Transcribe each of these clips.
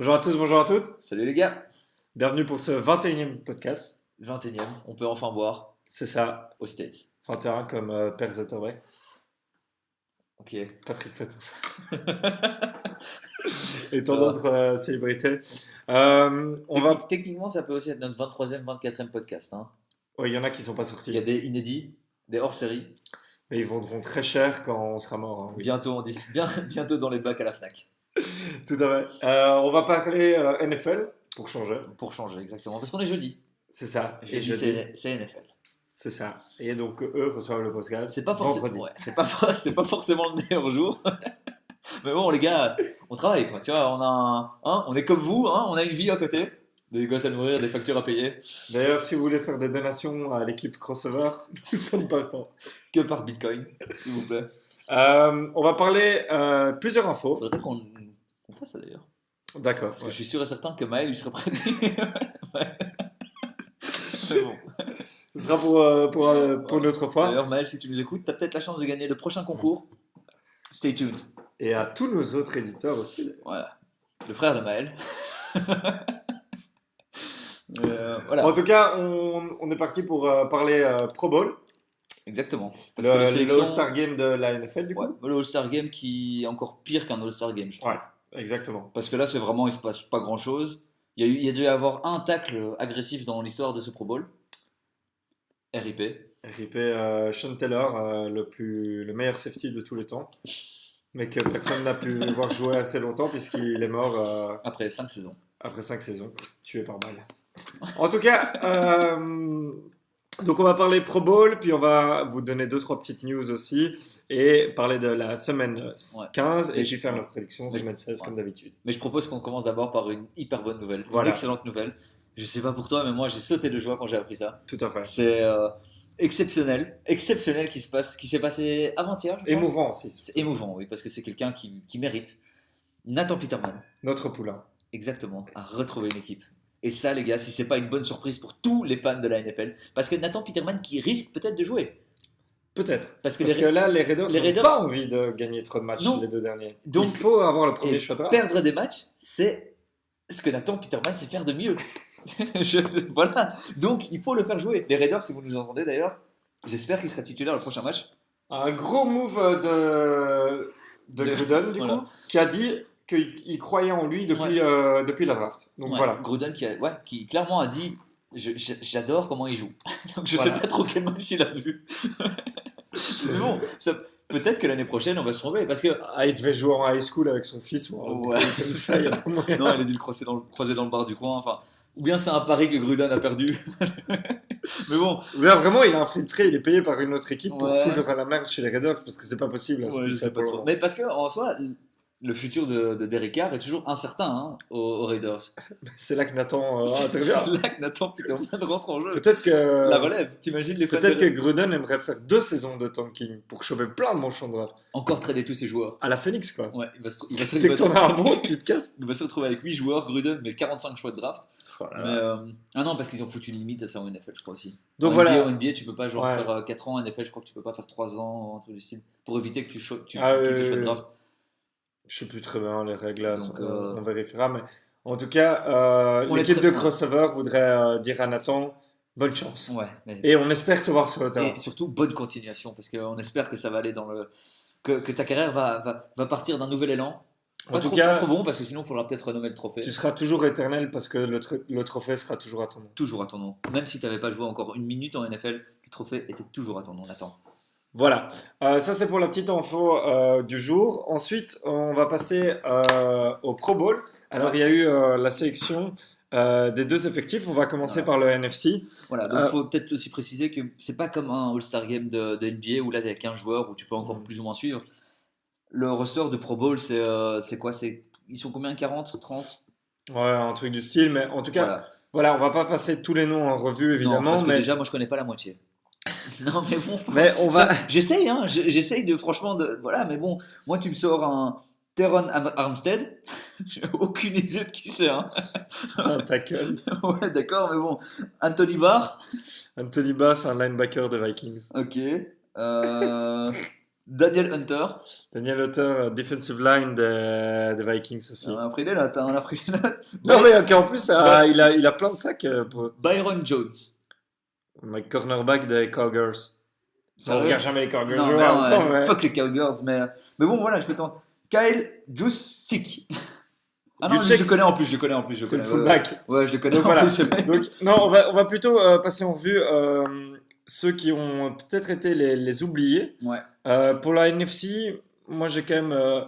Bonjour à tous, bonjour à toutes. Salut les gars. Bienvenue pour ce 21e podcast. 21e, on peut enfin boire C'est ça, aux States. 21 comme Per Zetterberg, Ok. Patrick Peterson et tant Ça va. d'autres célébrités. Techniquement, ça peut aussi être notre 23e, 24e podcast. Hein. Ouais, il y en a qui sont pas Il y a sortis. des inédits, des hors-séries. Mais ils vendront très cher quand on sera mort. Hein, oui. Bientôt dans les bacs à la Fnac. Tout à fait. On va parler NFL pour changer. Pour changer, exactement. Parce qu'on est jeudi. C'est ça. Et Jeudi, jeudi, c'est NFL. c'est ça. Et donc eux reçoivent le podcast C'est pas forcément, vendredi. ouais, c'est pas forcément le meilleur jour. Mais bon, les gars, on travaille, quoi. Tu vois, on est comme vous, hein, on a une vie à côté. Des gosses à nourrir, des factures à payer. D'ailleurs, si vous voulez faire des donations à l'équipe Crossover, nous sommes partants. Que par Bitcoin, s'il vous plaît. On va parler plusieurs infos. Faudrait qu'on fasse ça d'ailleurs. D'accord. Parce que Ouais. je suis sûr et certain que Maël, il serait prêt. Ouais. Mais bon. Ce sera pour une autre fois. D'ailleurs, Maël, si tu nous écoutes, tu as peut-être la chance de gagner le prochain concours. Stay tuned. Et à tous nos autres éditeurs aussi. Voilà. Le frère de Maël. Voilà. En tout cas, on est parti pour parler Pro Bowl, Exactement. Parce que les le sélections. All-Star Game de la NFL du coup. Ouais, le All-Star Game qui est encore pire qu'un All-Star Game, je trouve. Ouais, exactement. Parce que là, c'est vraiment, il se passe pas grand-chose. Il y a dû y avoir un tackle agressif dans l'histoire de ce Pro Bowl. RIP. RIP Sean Taylor, le meilleur safety de tous les temps, mais que personne n'a pu voir jouer assez longtemps puisqu'il est mort Après 5 saisons. après 5 saisons, tué par balle. En tout cas, donc on va parler Pro Bowl, puis on va vous donner 2-3 petites news aussi, et parler de la semaine 15, et puis faire nos prédictions semaine 16 comme d'habitude. Mais je propose qu'on commence d'abord par une hyper bonne nouvelle, Voilà. une excellente nouvelle. Je sais pas pour toi, mais moi j'ai sauté de joie quand j'ai appris ça. Tout à fait. C'est exceptionnel qui s'est passé avant-hier. Je pense. Émouvant aussi. C'est émouvant, oui, parce que c'est quelqu'un qui mérite. Nathan Peterman, Notre poulain. exactement, a retrouvé une équipe. Et ça, les gars, si c'est pas une bonne surprise pour tous les fans de la NFL, parce que Nathan Peterman qui risque peut-être de jouer. Peut-être. Parce que là, les Raiders les n'ont Raiders- pas envie de gagner trop de matchs, Non. les deux derniers. Donc- Il faut avoir le premier Et choix de draft. perdre des matchs, c'est ce que Nathan Peterman sait faire de mieux. Voilà. Donc, il faut le faire jouer. Les Raiders, si vous nous entendez d'ailleurs, j'espère qu'il sera titulaire le prochain match. Un gros move de Gruden, du Voilà. coup, qui a dit qu'il croyait en lui depuis la draft. Donc Ouais, voilà. Gruden qui clairement a dit j'adore comment il joue. Donc, je Voilà. sais pas trop quel match il a vu. Mais bon, peut-être que l'année prochaine, on va se tromper. Parce que. Ah, il devait jouer en high school avec son fils ou un Ouais. truc comme ça, il y a pas moyen. Non, il a dû le croiser dans le bar du coin. Enfin, ou bien c'est un pari que Gruden a perdu. Mais bon, Là, vraiment, il a infiltré, il est payé par une autre équipe pour Ouais. foutre la merde chez les Raiders parce que c'est pas possible. là, ce ouais, qu'il je fait sais pas pour le trop. moment. Mais parce que en soi, le futur de Derek Carr est toujours incertain hein, aux Raiders. C'est là que Nathan C'est intervient. là que Nathan Peterman rentre en jeu. Peut-être que, La relève. T'imagines les fans peut-être que de- Gruden aimerait faire 2 saisons de tanking pour choper plein de manches en draft. Encore trader tous ses joueurs. À la Phoenix, quoi. Ouais, il va se Dès que t'en as un bon, tu te casses. Il va se retrouver avec 8 joueurs, Gruden, mais 45 choix de draft. Voilà. Mais, ah non, parce qu'ils ont foutu une limite à ça en NFL, je crois aussi. Donc en voilà. NBA, en NBA, tu peux pas genre Ouais. faire 4 ans. En NFL, je crois que tu peux pas faire 3 ans, un truc du style. Pour éviter que tu quittes tes Ah, choix de oui. draft. Je sais plus très bien les règles, là, Donc, on vérifiera. Mais en tout cas, On l'équipe est très- de Crossover voudrait dire à Nathan bonne chance. Ouais, mais... Et on espère te voir sur le terrain. Et surtout, bonne continuation, parce qu'on espère que ça va aller dans le. Que ta carrière va partir d'un nouvel élan. En Pas tout trop, cas, pas trop bon, parce que sinon, il faudra peut-être renommer le trophée. tu seras toujours éternel parce que le trophée sera toujours à ton nom. Toujours à ton nom. Même si tu n'avais pas joué encore une minute en NFL, le trophée était toujours à ton nom, Nathan. Voilà, ça c'est pour la petite info du jour. Ensuite, on va passer au Pro Bowl. Alors, il y a eu la sélection des 2 effectifs. On va commencer par le NFC. Voilà, donc il faut peut-être aussi préciser que c'est pas comme un All-Star Game de NBA où là, tu as 15 joueurs où tu peux encore plus ou moins suivre. Le roster de Pro Bowl, c'est quoi Ils sont combien 40 30 Ouais, un truc du style. Mais en tout cas, voilà, on va pas passer tous les noms en revue, Non, évidemment. parce que mais déjà, moi, je connais pas la moitié. Non, mais bon. mais on va. J'essaye, hein. J'essaye de, franchement, voilà, mais bon, moi, tu me sors un Teron Armstead. J'ai aucune idée de qui c'est, hein. un tackle. Ouais, d'accord, mais bon. Anthony Barr. Anthony Bass, un linebacker des Vikings. Ok. Daniel Hunter. Daniel Hunter, defensive line des Vikings aussi. On a pris des notes, hein, on a pris des notes. Non, mais en plus, il a plein de sacs pour Byron Jones. cornerback des Cowgirls. On regarde jamais les Cowgirls Non, jouer en même temps. Ouais. Fuck les Cowgirls, mais bon, voilà, je peux t'en. Kyle Juszczyk. Ah non, Juszczyk. je le connais en plus. C'est le fullback. Ouais, je le connais Donc en voilà. plus. ce mec. Donc, non, on va plutôt passer en revue ceux qui ont peut-être été les oubliés. Ouais. Pour la NFC, moi j'ai quand même.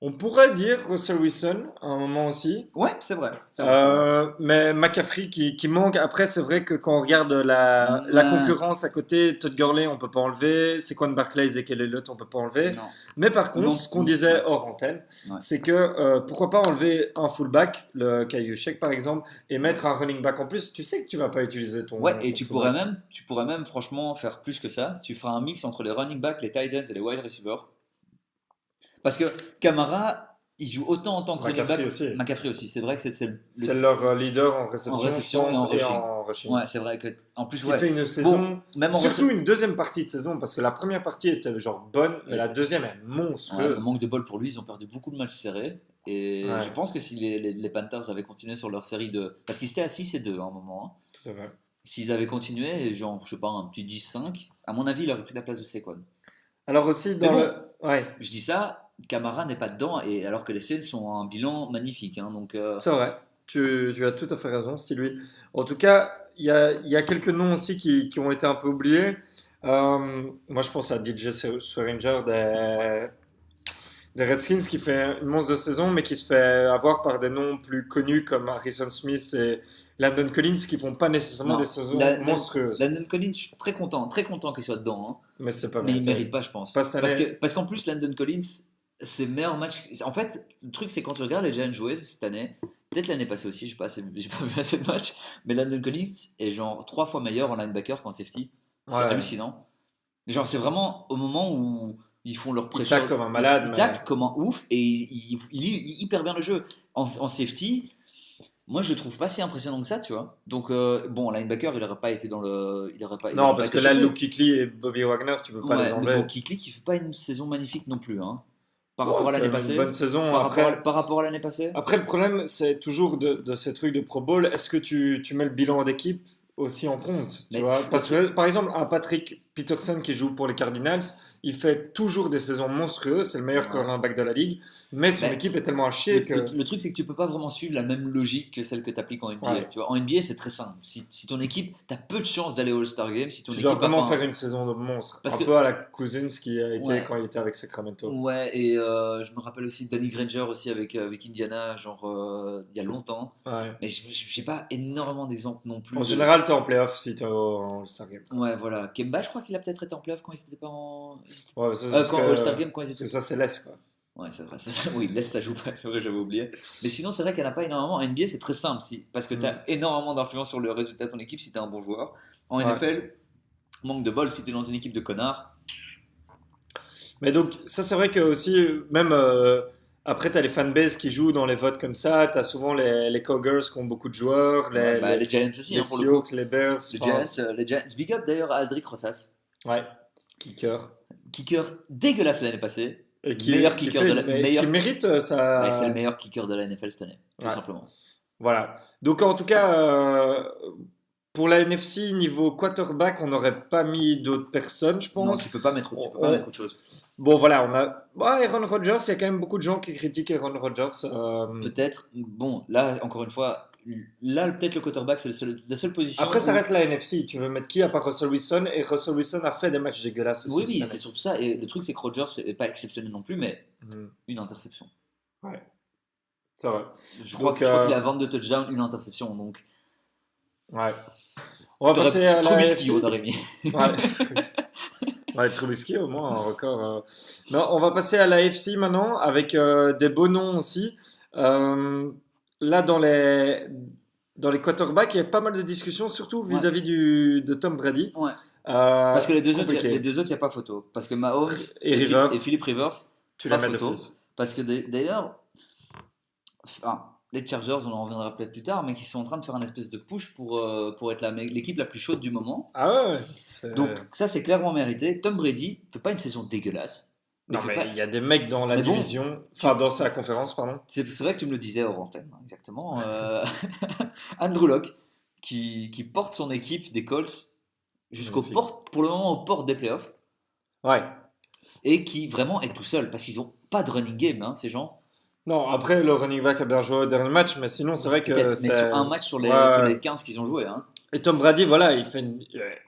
On pourrait dire Russell Wilson à un moment aussi. Ouais, c'est vrai. C'est vrai. Mais McCaffrey qui manque. Après, c'est vrai que quand on regarde la Ouais. concurrence à côté, Todd Gurley, on peut pas enlever. Saquon Barkley, Ezekiel Elliott, on peut pas enlever. Non. Mais par contre, Non. ce qu'on disait hors antenne, Ouais. c'est que pourquoi pas enlever un fullback, le Kyle Juszczyk par exemple, et mettre un running back en plus. Tu sais que tu vas pas utiliser ton. Ouais, et ton tu fullback. pourrais même franchement faire plus que ça. Tu feras un mix entre les running backs, les tight ends et les wide receivers. Parce que Camara, il joue autant en tant que running McCaffrey back. aussi. McCaffrey aussi. C'est vrai que c'est C'est leur leader en réception, En réception je pense, et en et en rushing. Ouais, c'est vrai que en plus Qui ouais. fait une saison, Bon, même en surtout une deuxième partie de saison, parce que la première partie était genre bonne, mais la deuxième est Ouais, monstrueuse. le manque de bol pour lui, ils ont perdu beaucoup de matchs serrés. Et Ouais. je pense que si les Panthers avaient continué sur leur série de. Parce qu'ils étaient à 6-2 à un moment. Hein. Tout à fait. S'ils avaient continué, genre, je sais pas, un petit 10-5, à mon avis, il aurait pris la place de Saquon. Alors aussi, dans Mais le. Ouais, Je dis ça, Camara n'est pas dedans, et alors que les Saints ont un bilan magnifique. Hein, donc, c'est vrai. Tu as tout à fait raison, Stewie. En tout cas, il y a quelques noms aussi qui ont été un peu oubliés. Moi, je pense à DJ Swearinger des Redskins qui fait une monstre de saison, mais qui se fait avoir par des noms plus connus comme Harrison Smith et Landon Collins qui font pas nécessairement non, des saisons monstrueuses. Landon Collins, je suis très content qu'il soit dedans. Hein, Mais c'est pas mais il mérité. mérite pas, je pense. Pas cette année. Parce qu'en plus, Landon Collins, ses meilleurs matchs. En fait, le truc, c'est quand tu regardes les Giants jouer cette année, peut-être l'année passée aussi, j'ai pas vu assez de matchs, mais Landon Collins est genre 3 fois meilleur en linebacker qu'en safety. C'est Ouais. hallucinant. Genre, c'est vraiment au moment où ils font leur Il pressure. tacle comme un malade. Ils mais- taclent comme un ouf et il lit hyper bien le jeu. En safety, moi je le trouve pas si impressionnant que ça, tu vois. Donc, bon, en linebacker, il aurait pas été dans le. Il aurait pas, il Non, aurait parce pas que été là, chez eux. Luke Kuechly et Bobby Wagner, tu peux pas Ouais, les mais enlever. bon, Kuechly qui fait pas une saison magnifique non plus, hein. Par Ouais, rapport à l'année quand même passée. Une bonne saison. Par Après, rapport, par rapport à l'année passée. après, le problème, c'est toujours de ces trucs de Pro Bowl. Est-ce que tu mets le bilan d'équipe aussi en compte, tu Mais vois? faut Parce que, par exemple, un Patrick Peterson qui joue pour les Cardinals, il fait toujours des saisons monstrueuses. C'est le meilleur Ouais. cornerback de la ligue. Mais son Mais équipe est tellement à chier que. Le truc, c'est que tu peux pas vraiment suivre la même logique que celle que tu appliques en NBA. Ouais. Tu vois, en NBA, c'est très simple. Si ton équipe, tu as peu de chances d'aller au All-Star Game. Si ton Tu équipe dois va vraiment pas faire une saison de monstre. Parce Un que- peu à la Cousins qui a été Ouais. quand il était avec Sacramento. Ouais, et je me rappelle aussi Danny Granger aussi avec Indiana, genre il y a longtemps. Ouais. Mais j'ai pas énormément d'exemples non plus. En général, t'es en playoff si t'es en All-Star Game. Ouais, voilà. Kemba, je crois qu'il a peut-être été en playoff quand ils étaient pas en. Ouais, ça, c'est parce Quand que- All-Star Game, quand ils parce que étaient. ça, c'est l'Est, quoi. Ouais, c'est vrai. Oui, laisse ça joue pas, c'est vrai, j'avais oublié. Mais sinon, c'est vrai qu'il n'y en a pas énormément. En NBA, c'est très simple parce que tu as énormément d'influence sur le résultat de ton équipe si tu es un bon joueur. En Ouais. NFL, manque de bol, si tu es dans une équipe de connards. Mais donc, ça, c'est vrai que aussi, même après, t'as les fanbases qui jouent dans les votes comme ça. T'as souvent les Cowgirls qui ont beaucoup de joueurs, Ouais, bah, les Giants aussi, les hein, pour le coup. Seahawks, les Bears. Les Giants. Big up d'ailleurs à Aldrick Rossas. Ouais, kicker. Kicker dégueulasse l'année passée. Et Meilleur kicker de la- meilleur- qui mérite sa. Ouais, c'est le meilleur kicker de la NFL cette année, tout Ouais. simplement. Voilà. Donc, en tout cas, pour la NFC, niveau quarterback, on n'aurait pas mis d'autres personnes, je Non, pense. tu peux pas mettre autre chose. Bon, voilà, on a. Ouais, Aaron Rodgers, il y a quand même beaucoup de gens qui critiquent Aaron Rodgers. Peut-être. Bon, là, encore une fois, là, peut-être le quarterback, c'est la seule position. Après, ça où- reste la NFC. Tu veux mettre qui à part Russell Wilson? Et Russell Wilson a fait des matchs dégueulasses aussi. Oui, cette oui, année. c'est surtout ça. Et le truc, c'est que Rodgers n'est pas exceptionnel non plus, mais Mhm. une interception. C'est vrai. Je Donc, crois qu'il a 22 touchdowns, une interception. Donc, Ouais. On va passer à la Trubisky, AFC. on aurait mis. Ouais, ouais, Trubisky au moins, un record. Non, on va passer à la AFC maintenant avec des beaux noms aussi. Là, dans les quarterbacks, il y a pas mal de discussions, surtout Ouais. vis-à-vis de Tom Brady. Ouais. Parce que les deux autres, compliqué. il n'y a pas photo. Parce que Mahomes Et Rivers. et Philippe Rivers, Tu pas les mets photo. d'office. Parce que d'ailleurs, enfin, les Chargers, on en reviendra peut-être plus tard, mais qui sont en train de faire un espèce de push pour être l'équipe la plus chaude du moment. Ah ouais. Donc ça, c'est clairement mérité. Tom Brady fait pas une saison dégueulasse. Non, mais il y a des mecs dans la Mais bon, division, enfin dans sa conférence, pardon. C'est vrai que tu me le disais hors antenne, hein, exactement. Andrew Luck, qui porte son équipe des Colts pour le moment aux portes des playoffs. Ouais. Et qui vraiment est tout seul, parce qu'ils n'ont pas de running game, hein, ces gens. Non, après, le running back a bien joué au dernier match, mais sinon, c'est vrai que. Mais sur un match sur les 15 qu'ils ont joué. Hein. Et Tom Brady, voilà, il fait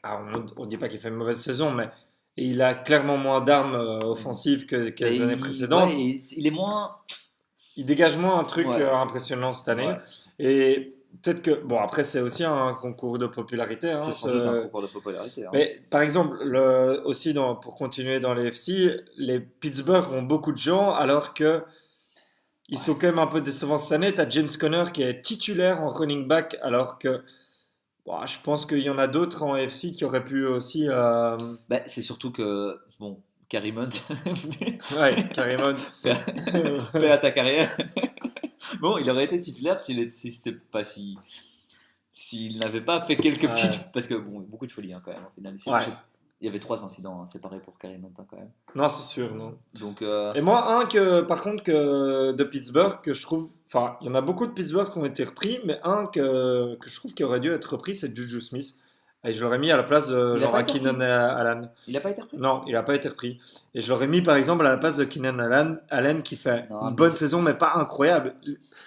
on ne dit pas qu'il fait une mauvaise saison, mais il a clairement moins d'armes offensives que les années précédentes. Ouais, il est moins. Il dégage moins un truc impressionnant cette année. Ouais. Et peut-être que. Bon, après, c'est aussi un concours de popularité. Hein, c'est sans doute un concours de popularité. Hein. Mais par exemple, aussi pour continuer dans les FC, les Pittsburgh ont beaucoup de gens, alors que. Ils sont quand même un peu décevants cette année. Tu as James Conner qui est titulaire en running back, alors que je pense qu'il y en a d'autres en AFC qui auraient pu aussi. C'est surtout que, bon, Kareem Hunt. Ouais, Kareem Hunt. Paix à ta carrière. Bon, il aurait été titulaire s'il n'avait pas fait quelques petites. Parce que, bon, beaucoup de folie hein, quand même, au final. Il y avait 3 incidents séparés pour Kareem Hunt quand même. Non, c'est sûr. Non. Donc, Et moi, par contre, de Pittsburgh, que je trouve. Enfin, il y en a beaucoup de Pittsburgh qui ont été repris, mais que je trouve qui aurait dû être repris, c'est Juju Smith. Et je l'aurais mis à la place de Keenan Allen. Il n'a pas été repris? Non, il n'a pas été repris. Et je l'aurais mis par exemple à la place de Keenan Allen qui fait une bonne saison, mais pas incroyable.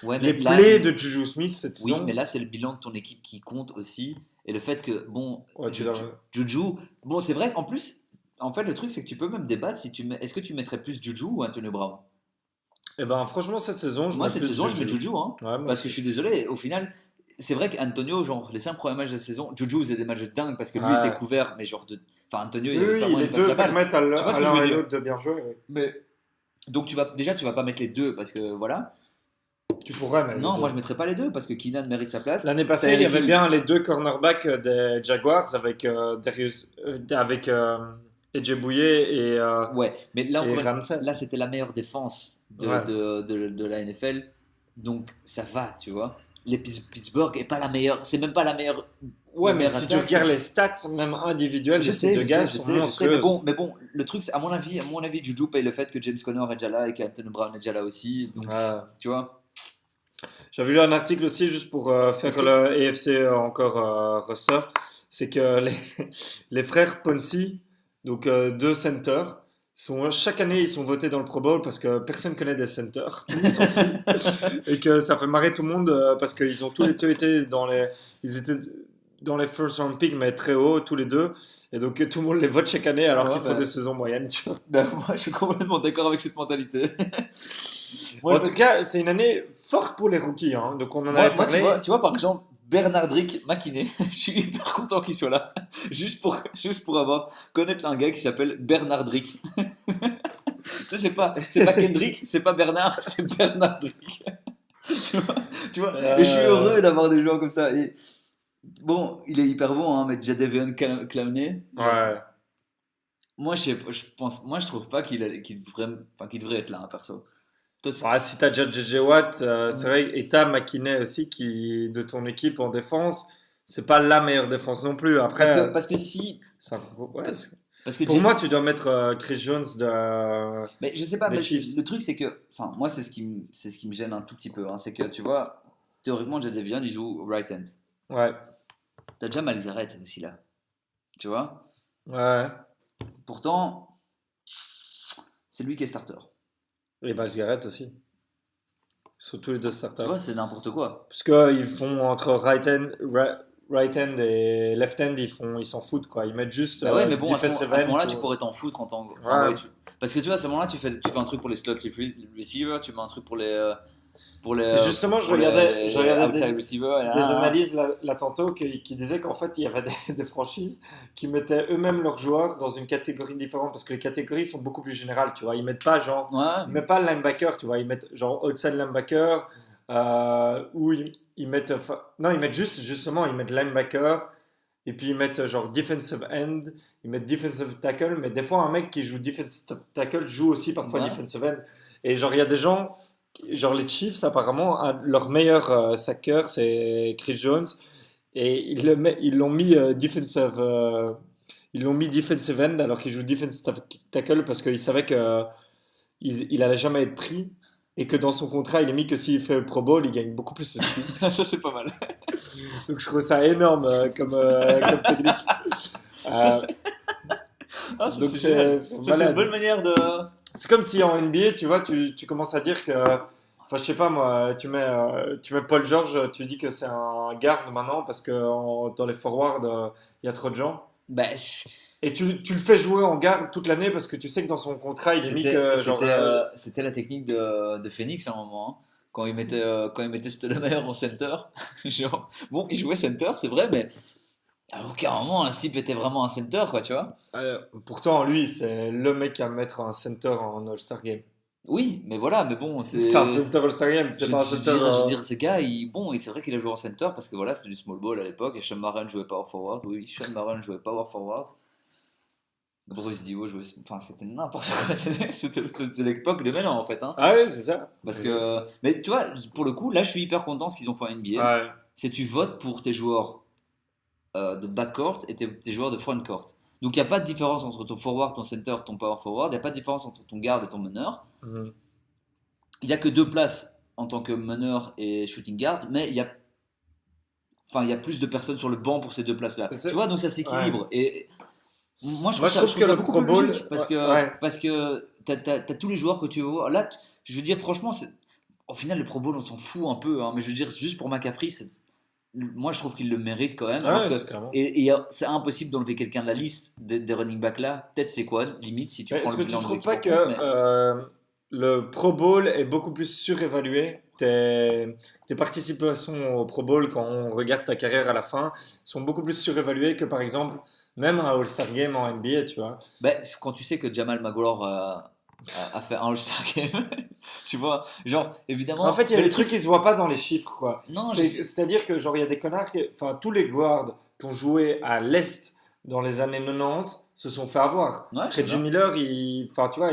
Ouais, les plays de Juju Smith cette saison. Oui, mais là, c'est le bilan de ton équipe qui compte aussi. Et le fait que, bon, Juju, bon, c'est vrai qu'en plus, en fait, le truc, c'est que tu peux même débattre est-ce que tu mettrais plus Juju ou Antonio Brown? Eh ben, franchement, cette saison, je mets Juju. Hein, parce que je suis désolé, au final, c'est vrai qu'Antonio, genre, les 5 premiers matchs de la saison, Juju faisait des matchs de dingue parce que lui était couvert, mais genre, enfin, Antonio, il avait pas les deux permettent à l'un et l'autre de bien jouer. Oui. Mais, donc, tu vas pas mettre les deux parce que, voilà. Tu pourrais mettre non, moi je mettrais pas les deux parce que Keenan mérite sa place. L'année passée, il y avait bien les 2 cornerbacks des Jaguars avec Ejebouye et ouais, mais là, là c'était la meilleure défense de la NFL, donc ça va, tu vois. Les Pittsburgh est pas la meilleure, c'est même pas la meilleure. Ouais, mais si tu regardes les stats, même individuelles, ces deux gars sont monstrueux. Mais bon, le truc, c'est à mon avis, Juju paye le fait que James Conner est déjà là et qu'Anthony Brown est déjà là aussi, donc tu vois. J'avais lu un article aussi, juste pour faire le AFC encore ressort, c'est que les frères Ponzi, donc 2 centers, chaque année ils sont votés dans le Pro Bowl parce que personne connaît des centers, tout le monde s'en fout, et que ça fait marrer tout le monde parce qu'ils ont tous les deux été ils étaient dans les first round picks, mais très haut tous les deux, et donc tout le monde les vote chaque année alors qu'il faut des saisons moyennes, tu vois. Moi je suis complètement d'accord avec cette mentalité. En tout cas, c'est une année forte pour les rookies, hein. Donc on en avait parlé. Tu vois, par exemple, Bernardrick McKinney, je suis hyper content qu'il soit là, juste pour connaître un gars qui s'appelle Bernardrick. Tu sais, c'est pas Kendrick, c'est pas Bernard, c'est Bernardrick. tu vois Et je suis heureux d'avoir des joueurs comme ça. Et bon, il est hyper bon, hein, mais Jadeveon Clowney. Ouais. Moi, je trouve pas qu'il devrait être là, hein, perso. Si t'as déjà JJ Watt, c'est vrai, et t'as McKinney aussi de ton équipe en défense, c'est pas la meilleure défense non plus. Après, parce que si. Parce que pour moi, tu dois mettre Chris Jones mais je sais pas, mais le truc c'est que, enfin, moi c'est ce qui me gêne un tout petit peu, hein, c'est que tu vois, théoriquement Jadeveon il joue right end. Ouais. T'as déjà Malik Garrett aussi là, tu vois. Ouais. Pourtant, c'est lui qui est starter. Et Malik Garrett aussi. Ils sont tous les 2 starters. Tu vois, c'est n'importe quoi. Parce qu'ils font entre right end et left end, ils s'en foutent quoi. Ils mettent juste. Ouais, mais bon, à ce moment-là, tu pourrais t'en foutre en tant que. Parce que tu vois, à ce moment-là, tu fais un truc pour les slot receivers, tu mets un truc pour les. Justement, je regardais des analyses là tantôt qui disaient qu'en fait, il y avait des franchises qui mettaient eux-mêmes leurs joueurs dans une catégorie différente parce que les catégories sont beaucoup plus générales, tu vois. Ils mettent pas ils mettent pas le linebacker, tu vois. Ils mettent genre outside linebacker ou ils mettent justement ils mettent linebacker et puis ils mettent genre defensive end, ils mettent defensive tackle, mais des fois un mec qui joue defensive tackle joue aussi parfois defensive end. Et genre il y a des gens genre les Chiefs, apparemment, leur meilleur sacker, c'est Chris Jones. Et ils l'ont mis ils l'ont mis defensive end alors qu'il joue defensive tackle parce qu'ils savaient que il allait jamais être pris et que dans son contrat, il est mis que s'il fait le Pro Bowl, il gagne beaucoup plus aussi. Ça, c'est pas mal. Donc je trouve ça énorme comme technique. Ça, Euh, Ah, ça, donc c'est génial. c'est Ça, c'est une malade. bonne manière de. C'est comme si en NBA, tu vois, tu commences à dire que, enfin je sais pas moi, tu mets Paul George, tu dis que c'est un guard maintenant parce que dans les forwards, il y a trop de gens. Bah, Et tu le fais jouer en garde toute l'année parce que tu sais que dans son contrat, il est mis que genre. c'était la technique de Phoenix à un moment, hein. Quand il mettait Stoudemire en center. Genre, bon, il jouait center, c'est vrai, mais à aucun moment un type était vraiment un center, quoi, tu vois. Pourtant, lui, c'est le mec à mettre un center en All-Star Game. Oui, mais voilà, mais bon, C'est un center All-Star Game, c'est pas un center. je veux dire, ce gars, bon, et c'est vrai qu'il a joué en center parce que voilà, c'était du small ball à l'époque, et Sean Marin jouait power forward. Oui, Sean Marin jouait power forward. Bruce Dio jouait. Enfin, c'était n'importe quoi. C'était l'époque de maintenant, en fait, hein. Ah oui, c'est ça. Parce que. Mais tu vois, pour le coup, là, je suis hyper content de ce qu'ils ont fait en NBA. Ouais. C'est tu votes pour tes joueurs de backcourt et tes joueurs de frontcourt. Donc, il n'y a pas de différence entre ton forward, ton center, ton power forward. Il n'y a pas de différence entre ton guard et ton meneur. Mhm. Il n'y a que deux places en tant que meneur et shooting guard, mais il y a plus de personnes sur le banc pour ces deux places-là. Tu vois, donc ça s'équilibre. Ouais. Et moi, je Moi, trouve je trouve que ça le beaucoup Pro plus Bowl. logique parce que, Ouais. t'as tous les joueurs que tu veux voir. Là, je veux dire, franchement, au final, le Pro Bowl, on s'en fout un peu, hein, mais je veux dire, juste pour McCaffrey, moi, je trouve qu'il le mérite quand même. Ouais, c'est clairement. Et c'est impossible d'enlever quelqu'un de la liste des running backs là. Peut-être c'est quoi, limite, si tu prends Est-ce le que tu bilan de trouves l'équipe pas en que compte, mais- le Pro Bowl est beaucoup plus surévalué? Tes participations au Pro Bowl, quand on regarde ta carrière à la fin, sont beaucoup plus surévaluées que par exemple même un All-Star Game en NBA, tu vois. Ben, quand tu sais que Jamal Magloire a fait un All-Star Game, tu vois, genre, évidemment. En fait, il y a mais des le trucs qui se voient pas dans les chiffres, quoi. Non, C'est-à-dire que genre il y a des connards enfin tous les guards qui ont joué à l'Est dans les années 90 se sont fait avoir. Ouais, je sais Reggie bien. Miller, enfin tu vois,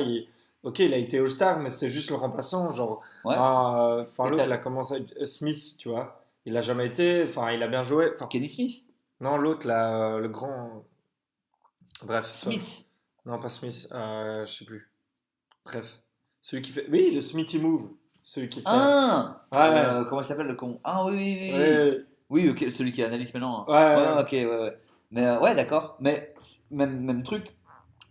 ok, il a été All-Star, mais c'était juste le remplaçant, genre. Ouais. Enfin Et l'autre, t'as il a commencé Smith, tu vois. Il a jamais été, enfin il a bien joué. Enfin, Kenny Smith. non, l'autre là, le grand. Bref. Smith. Non, pas Smith, je sais plus. Bref. Celui qui fait. Oui, le Smithy Move. Celui qui fait. Ah Ouais, comment il s'appelle le con? Ah oui, oui, oui, oui. ouais, Oui, ok, celui qui analyse maintenant. ouais, Ouais, ouais. ok, ouais, ouais. Mais ouais, d'accord. Mais même truc.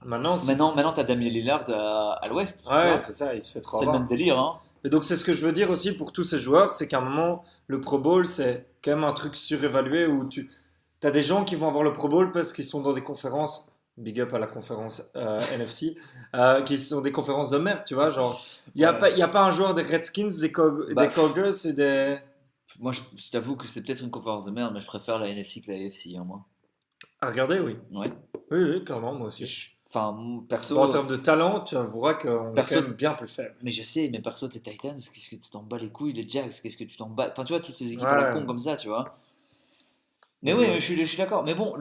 Maintenant, Maintenant t'as Damien Lillard à l'ouest, tu ouais, vois. c'est ça, il se fait trop C'est le même avoir. délire, hein. Et donc, c'est ce que je veux dire aussi pour tous ces joueurs, c'est qu'à un moment, le Pro Bowl, c'est quand même un truc surévalué où tu as des gens qui vont avoir le Pro Bowl parce qu'ils sont dans des conférences, big up à la conférence NFC, qui sont des conférences de merde, tu vois. Genre, il n'y a, Ouais. pas- y a pas un joueur des Redskins, des Bah, Cougars et des. Moi, je t'avoue que c'est peut-être une conférence de merde, mais je préfère la NFC que la AFC, hein, moi. À regarder, oui. Ouais. Oui, oui, clairement, moi aussi. Enfin, perso. Bon, en termes de talent, tu avoueras qu'on est Perso- quand même bien plus faible. Mais je sais, mais perso, tes Titans, qu'est-ce que tu t'en bats les couilles, les Jags, qu'est-ce que tu t'en bats. Enfin, tu vois, toutes ces équipes à la Ouais. con comme ça, tu vois. Mais Ouais. oui, je suis d'accord. Mais bon,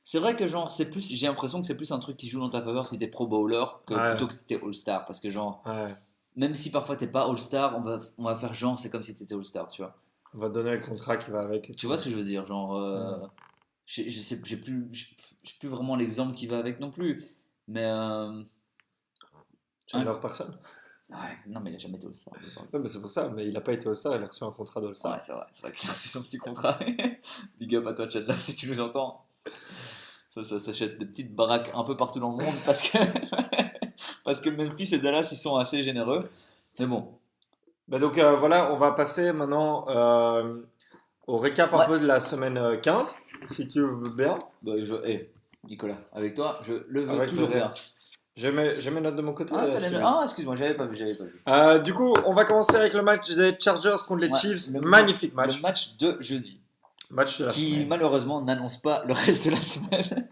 c'est vrai que genre, j'ai l'impression que c'est plus un truc qui joue dans ta faveur si t'es pro bowler que Ouais. plutôt que si t'es all-star. Parce que genre, Ouais. même si parfois t'es pas all-star, on va faire genre, c'est comme si t'étais all-star, tu vois. On va te donner le contrat qui va avec. Tu vois ce que je veux dire? Genre, j'ai plus vraiment l'exemple qui va avec non plus. Mais, Chandler Personne. ouais, non, mais il a jamais été all-star. Ouais, mais c'est pour ça, mais il a pas été All-Star, il a reçu un contrat d'All-Star. Ouais, c'est vrai qu'il a reçu son petit contrat. Big up à toi, Chandler, si tu nous entends. Ça s'achète des petites baraques un peu partout dans le monde parce que, parce que Memphis et Dallas, ils sont assez généreux. Mais bon, Bah donc voilà, on va passer maintenant au récap un ouais. peu de la semaine 15, si tu veux bien. Bah, Nicolas, avec toi, je le veux Avec toujours plaisir. bien. J'ai mes notes de mon côté. Sylvain. Ah, excuse-moi, j'avais pas vu. Du coup, on va commencer avec le match des Chargers contre les Ouais, Chiefs. le- Magnifique match. Le match de jeudi, Match de la qui semaine. malheureusement n'annonce pas le reste de la semaine.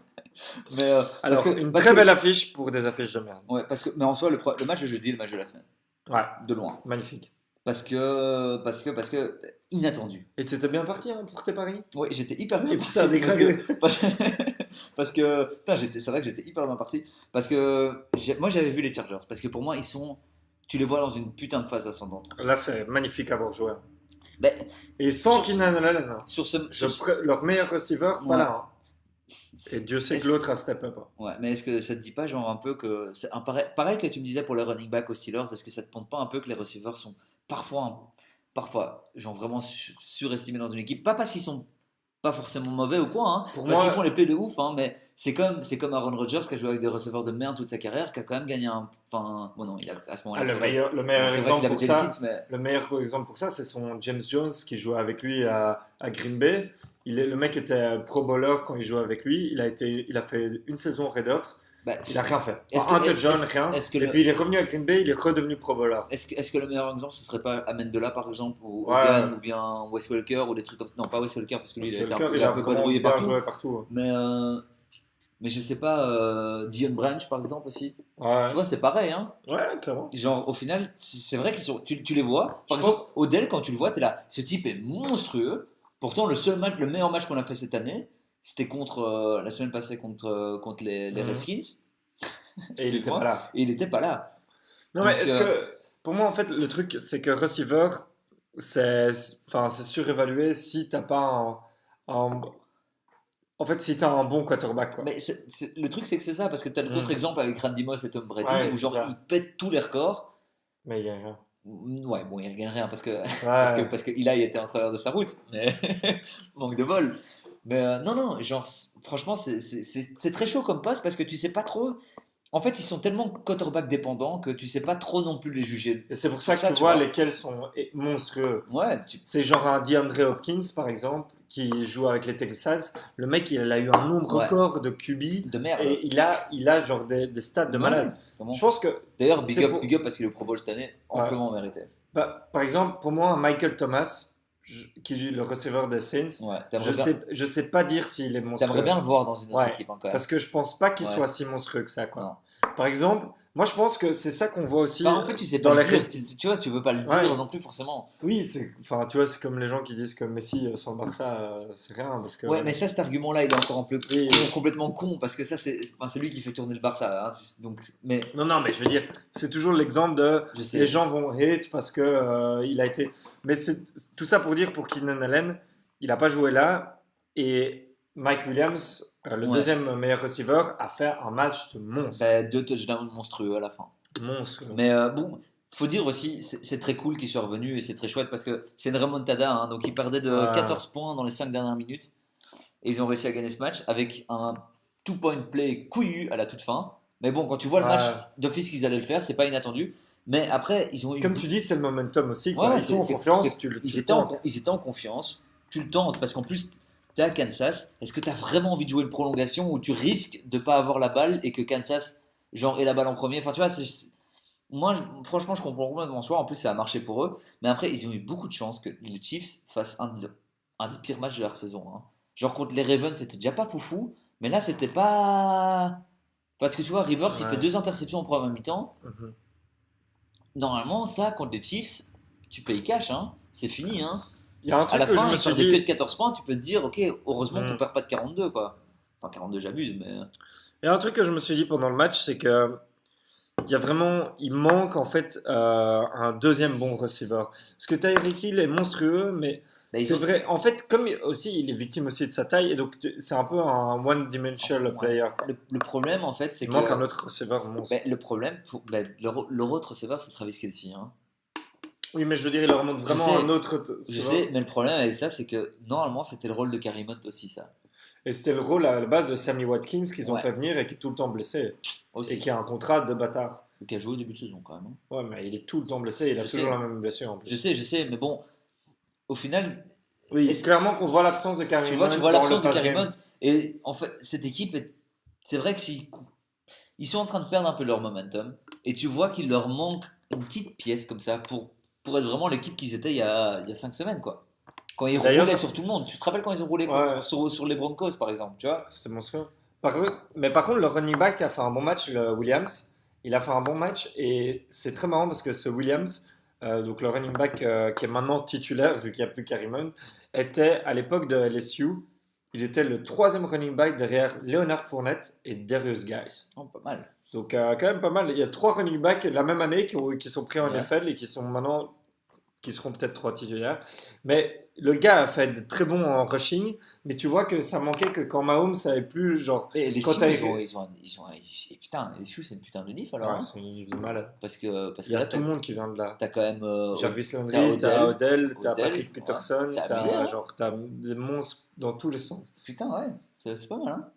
Mais, Alors, une très belle affiche pour des affiches de merde. Ouais, mais en soi, le match de jeudi est le match de la semaine. Ouais, De loin. magnifique. Parce que, inattendu. Et c'était bien parti hein, pour tes paris? Oui, j'étais hyper bien Et puis parti. ça a dégradé. Parce que putain, c'est vrai que j'étais hyper bien parti. Parce que moi, j'avais vu les Chargers. Parce que pour moi, ils sont. tu les vois dans une putain de phase ascendante. Là, c'est magnifique à voir jouer. Ben, Et sans sur, Keenan Allen, hein. sur ce, Leur meilleur receiver, pas ouais. là. Hein. Et Dieu sait que l'autre a step up. Hein. Ouais, mais est-ce que ça te dit pas genre un peu que pareil que tu me disais pour les running back aux Steelers, est-ce que ça te montre pas un peu que les receivers sont parfois genre vraiment surestimés dans une équipe, pas parce qu'ils sont pas forcément mauvais ou quoi, hein, Pour parce moi, qu'ils font les plays de ouf, hein, mais c'est comme Aaron Rodgers qui a joué avec des receveurs de merde toute sa carrière, qui a quand même gagné enfin bon non, à ce moment-là le meilleur c'est vrai exemple qu'il avait pour déjà ça, les kits, mais le meilleur exemple pour ça, c'est son James Jones qui jouait avec lui à Green Bay. Le mec était pro bowler quand il jouait avec lui. Il a fait une saison aux Raiders. bah, Il a rien fait. est-ce Un que touchdown, est-ce, rien. est-ce que Et le puis il est revenu à Green Bay, il est redevenu pro bowler. est-ce que le meilleur exemple ce serait pas Amendola par exemple ou Ouais, Hogan ou bien Wes Welker ou des trucs comme ça, non pas Wes Welker parce que lui il a un peu vraiment patrouillé bien partout. joué partout. Mais je sais pas, Dion Branch par exemple aussi. Ouais, Tu vois, c'est pareil, hein. ouais, clairement. Genre, au final, c'est vrai qu'ils sont. Tu les vois. Par Je exemple, pense- Odell, quand tu le vois, t'es là. Ce type est monstrueux. Pourtant, le meilleur match qu'on a fait cette année, c'était la semaine passée contre les Mhm. Redskins. Et il était Excuse-moi. pas là. Et il était pas là. Non, Donc, mais est-ce que. Pour moi, en fait, le truc, c'est que receiver, c'est c'est surévalué si t'as pas un- En fait, si t'as un bon quarterback, quoi. Mais le truc, c'est que c'est ça, parce que t'as le Mm. contre-exemple avec Randy Moss et Tom Brady, Ouais, où c'est genre, ça. ils pètent tous les records. Mais il y a rien. Ouais, bon, il regagne rien parce que Ouais. parce que Eli était en travers de sa route, mais manque de bol. Mais non, genre, franchement, c'est très chaud comme poste parce que tu sais pas trop. En fait, ils sont tellement quarterback dépendants que tu sais pas trop non plus les juger. Et c'est pour ça que tu tu vois vois. lesquels sont monstrueux. Ouais, C'est genre un DeAndre Hopkins, par exemple, qui joue avec les Texans. Le mec, il a eu un nombre Ouais. record de QB de merde. et il a genre des stats de malade. Ouais, vraiment. Je pense que, D'ailleurs, c'est pour- big up parce qu'il est au Pro Bowl cette année, amplement mérité. par exemple, pour moi, Michael Thomas, qui est le receveur des Saints, Ouais, je sais pas dire s'il est monstrueux. t'aimerais bien le voir dans une autre Ouais, équipe, hein, quand même. parce que je pense pas qu'il Ouais. soit si monstrueux que ça, quoi. Non. Par exemple, moi je pense que c'est ça qu'on voit aussi Enfin, en fait, tu sais dans pas le les dire. Tu vois, tu veux pas le dire Ouais. non plus forcément. Oui, tu vois, c'est comme les gens qui disent que Messi sans le Barça, c'est rien parce que. Ouais, mais ça, cet argument-là, il est encore un peu Oui. complètement con parce que ça, c'est lui qui fait tourner le Barça. Hein, donc, mais Non, mais je veux dire, c'est toujours l'exemple de je sais. les gens vont hate parce que il a été. Mais c'est tout ça pour dire pour Keenan Allen, il a pas joué là et Mike Williams, le Ouais. deuxième meilleur receiver, a fait un match de monstre. Bah, 2 touchdowns monstrueux à la fin. Monstre. Mais bon, faut dire aussi, c'est très cool qu'il soit revenu et c'est très chouette parce que c'est une remontada. Hein, donc, ils perdaient de Ouais. 14 points dans les 5 dernières minutes et ils ont réussi à gagner ce match avec un 2-point play couillu à la toute fin. Mais bon, quand tu vois le Ouais. match d'office qu'ils allaient le faire, c'est pas inattendu. Mais après, ils ont eu. Comme tu dis, c'est le momentum aussi. Quoi. Ouais, Ils sont en confiance. Tu le ils tentes. étaient en confiance. Tu le tentes parce qu'en plus, tu es à Kansas. Est-ce que tu as vraiment envie de jouer une prolongation où tu risques de pas avoir la balle et que Kansas genre ait la balle en premier? Enfin, tu vois, moi, franchement, je comprends complètement soi. En plus, ça a marché pour eux. Mais après, ils ont eu beaucoup de chance que les Chiefs fassent un des pires matchs de leur saison. Hein. Genre contre les Ravens, c'était déjà pas foufou. Mais là, c'était pas. Parce que tu vois, Rivers, il Ouais. fait 2 interceptions en première mi-temps. Mhm. Normalement, ça, contre les Chiefs, tu payes cash, hein. C'est fini, hein. Il y a un À truc la que je fin, me ils suis perdent que de dit. 14 points, tu peux te dire, ok, heureusement qu'on Mm. perd pas de 42, quoi. Enfin, 42, j'abuse, mais. Il y a un truc que je me suis dit pendant le match, c'est que il manque en fait un deuxième bon receiver. Parce que Tyreek Hill est monstrueux, mais Bah, ils c'est ont- vrai. En fait, comme aussi, il est victime aussi de sa taille, et donc c'est un peu un one-dimensional Enfin, ouais. player. Le problème, en fait, c'est Il que. manque un autre receveur monstre. Bah, le problème, leur autre receveur, c'est Travis Kelce. Hein. Oui, mais je veux dire, il leur manque vraiment sais, un autre Je receveur. sais, mais le problème avec ça, c'est que normalement, c'était le rôle de Kareem Hunt aussi, ça. Et c'était le rôle à la base de Sammy Watkins qu'ils ont Ouais. fait venir et qui est tout le temps blessé. Aussi. Et qui a un contrat de bâtard. Qui a joué au début de saison, quand même. Hein. Ouais, mais il est tout le temps blessé, il a Je toujours sais. la même blessure en plus. Je sais, mais bon, au final, Oui, est-ce- clairement qu'on voit l'absence de Kareem tu vois Hunt l'absence dans de le pass Kareem game. Hunt. Et en fait, cette équipe, c'est vrai que ils sont en train de perdre un peu leur momentum. Et tu vois qu'il leur manque une petite pièce comme ça pour être vraiment l'équipe qu'ils étaient il y a 5 semaines, quoi. Quand ils D'ailleurs- roulaient sur tout le monde. Tu te rappelles quand ils ont roulé Ouais. sur les Broncos, par exemple, tu vois? C'était monstrueux. Par contre, le running back a fait un bon match, le Williams. Il a fait un bon match et c'est très marrant parce que ce Williams, donc le running back qui est maintenant titulaire vu qu'il n'y a plus Kareem Hunt, était à l'époque de LSU, il était le troisième running back derrière Leonard Fournette et Darius Guice. Oh, pas mal. Donc, quand même pas mal. Il y a 3 running backs la même année qui sont pris en Ouais. NFL et qui sont maintenant, qui seront peut-être 3 titulaires. Mais le gars a fait de très bon en rushing, mais tu vois que ça manquait que quand Mahomes savait plus, genre, Et les quand Sioux, t'as. et putain, les Sioux, c'est une putain de diff alors. Ouais, Hein. c'est une division malade. Parce Il que y a là, tout le monde qui vient de là. t'as quand même. Jarvis T'as Landry, t'as Odell, t'as Odell, Patrick Peterson, c'est abusé, hein. t'as des monstres dans tous les sens. Putain, ouais, c'est pas mal, hein.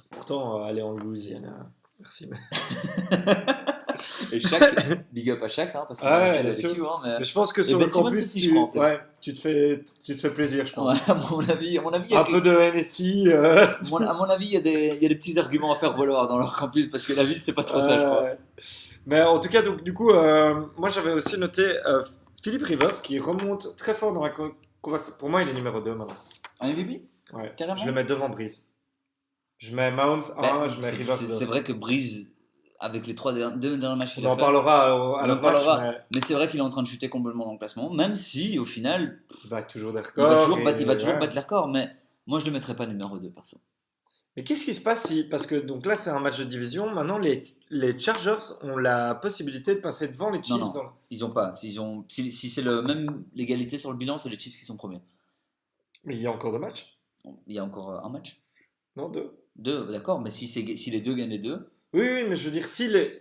Pourtant, aller en Louisiana, merci. Et chaque, big up à chaque, hein, parce qu'on Ah a ouais, aussi bien les sûr. Sioux, hein, mais. Mais je pense que Et sur Ben le Simmons campus, aussi, je crois, en plus. ouais, tu te fais plaisir, je pense. Ouais, à mon avis, il y Un a peu de NSI. à mon avis, il y a des petits arguments à faire valoir dans leur campus parce que la ville, c'est pas trop ça, je crois. Mais en tout cas, donc, du coup, moi j'avais aussi noté Philip Rivers qui remonte très fort dans la conversation. Pour moi, il est numéro 2 maintenant. Un MVP? Ouais. Carrément. Je le mets devant Breeze. Je mets Mahomes 1, Ben, je mets Rivers 2. c'est vrai que Breeze, avec les deux derniers matchs qu'il On a en fait, parlera à on leur en match, parlera. mais Mais c'est vrai qu'il est en train de chuter complètement dans le classement, même si au final, il bat toujours des il records. va toujours, il va toujours ouais. battre les records. Mais moi, je le mettrais pas numéro 2 perso. Mais qu'est-ce qui se passe si. Parce que donc là, c'est un match de division. Maintenant, les Chargers ont la possibilité de passer devant les Chiefs. Non. Ils ont pas. Si c'est le même l'égalité sur le bilan, c'est les Chiefs qui sont premiers. Mais il y a encore 2 matchs. Il y a encore un match. Non, 2. Deux, d'accord, mais si les deux gagnent les deux, Oui, mais je veux dire,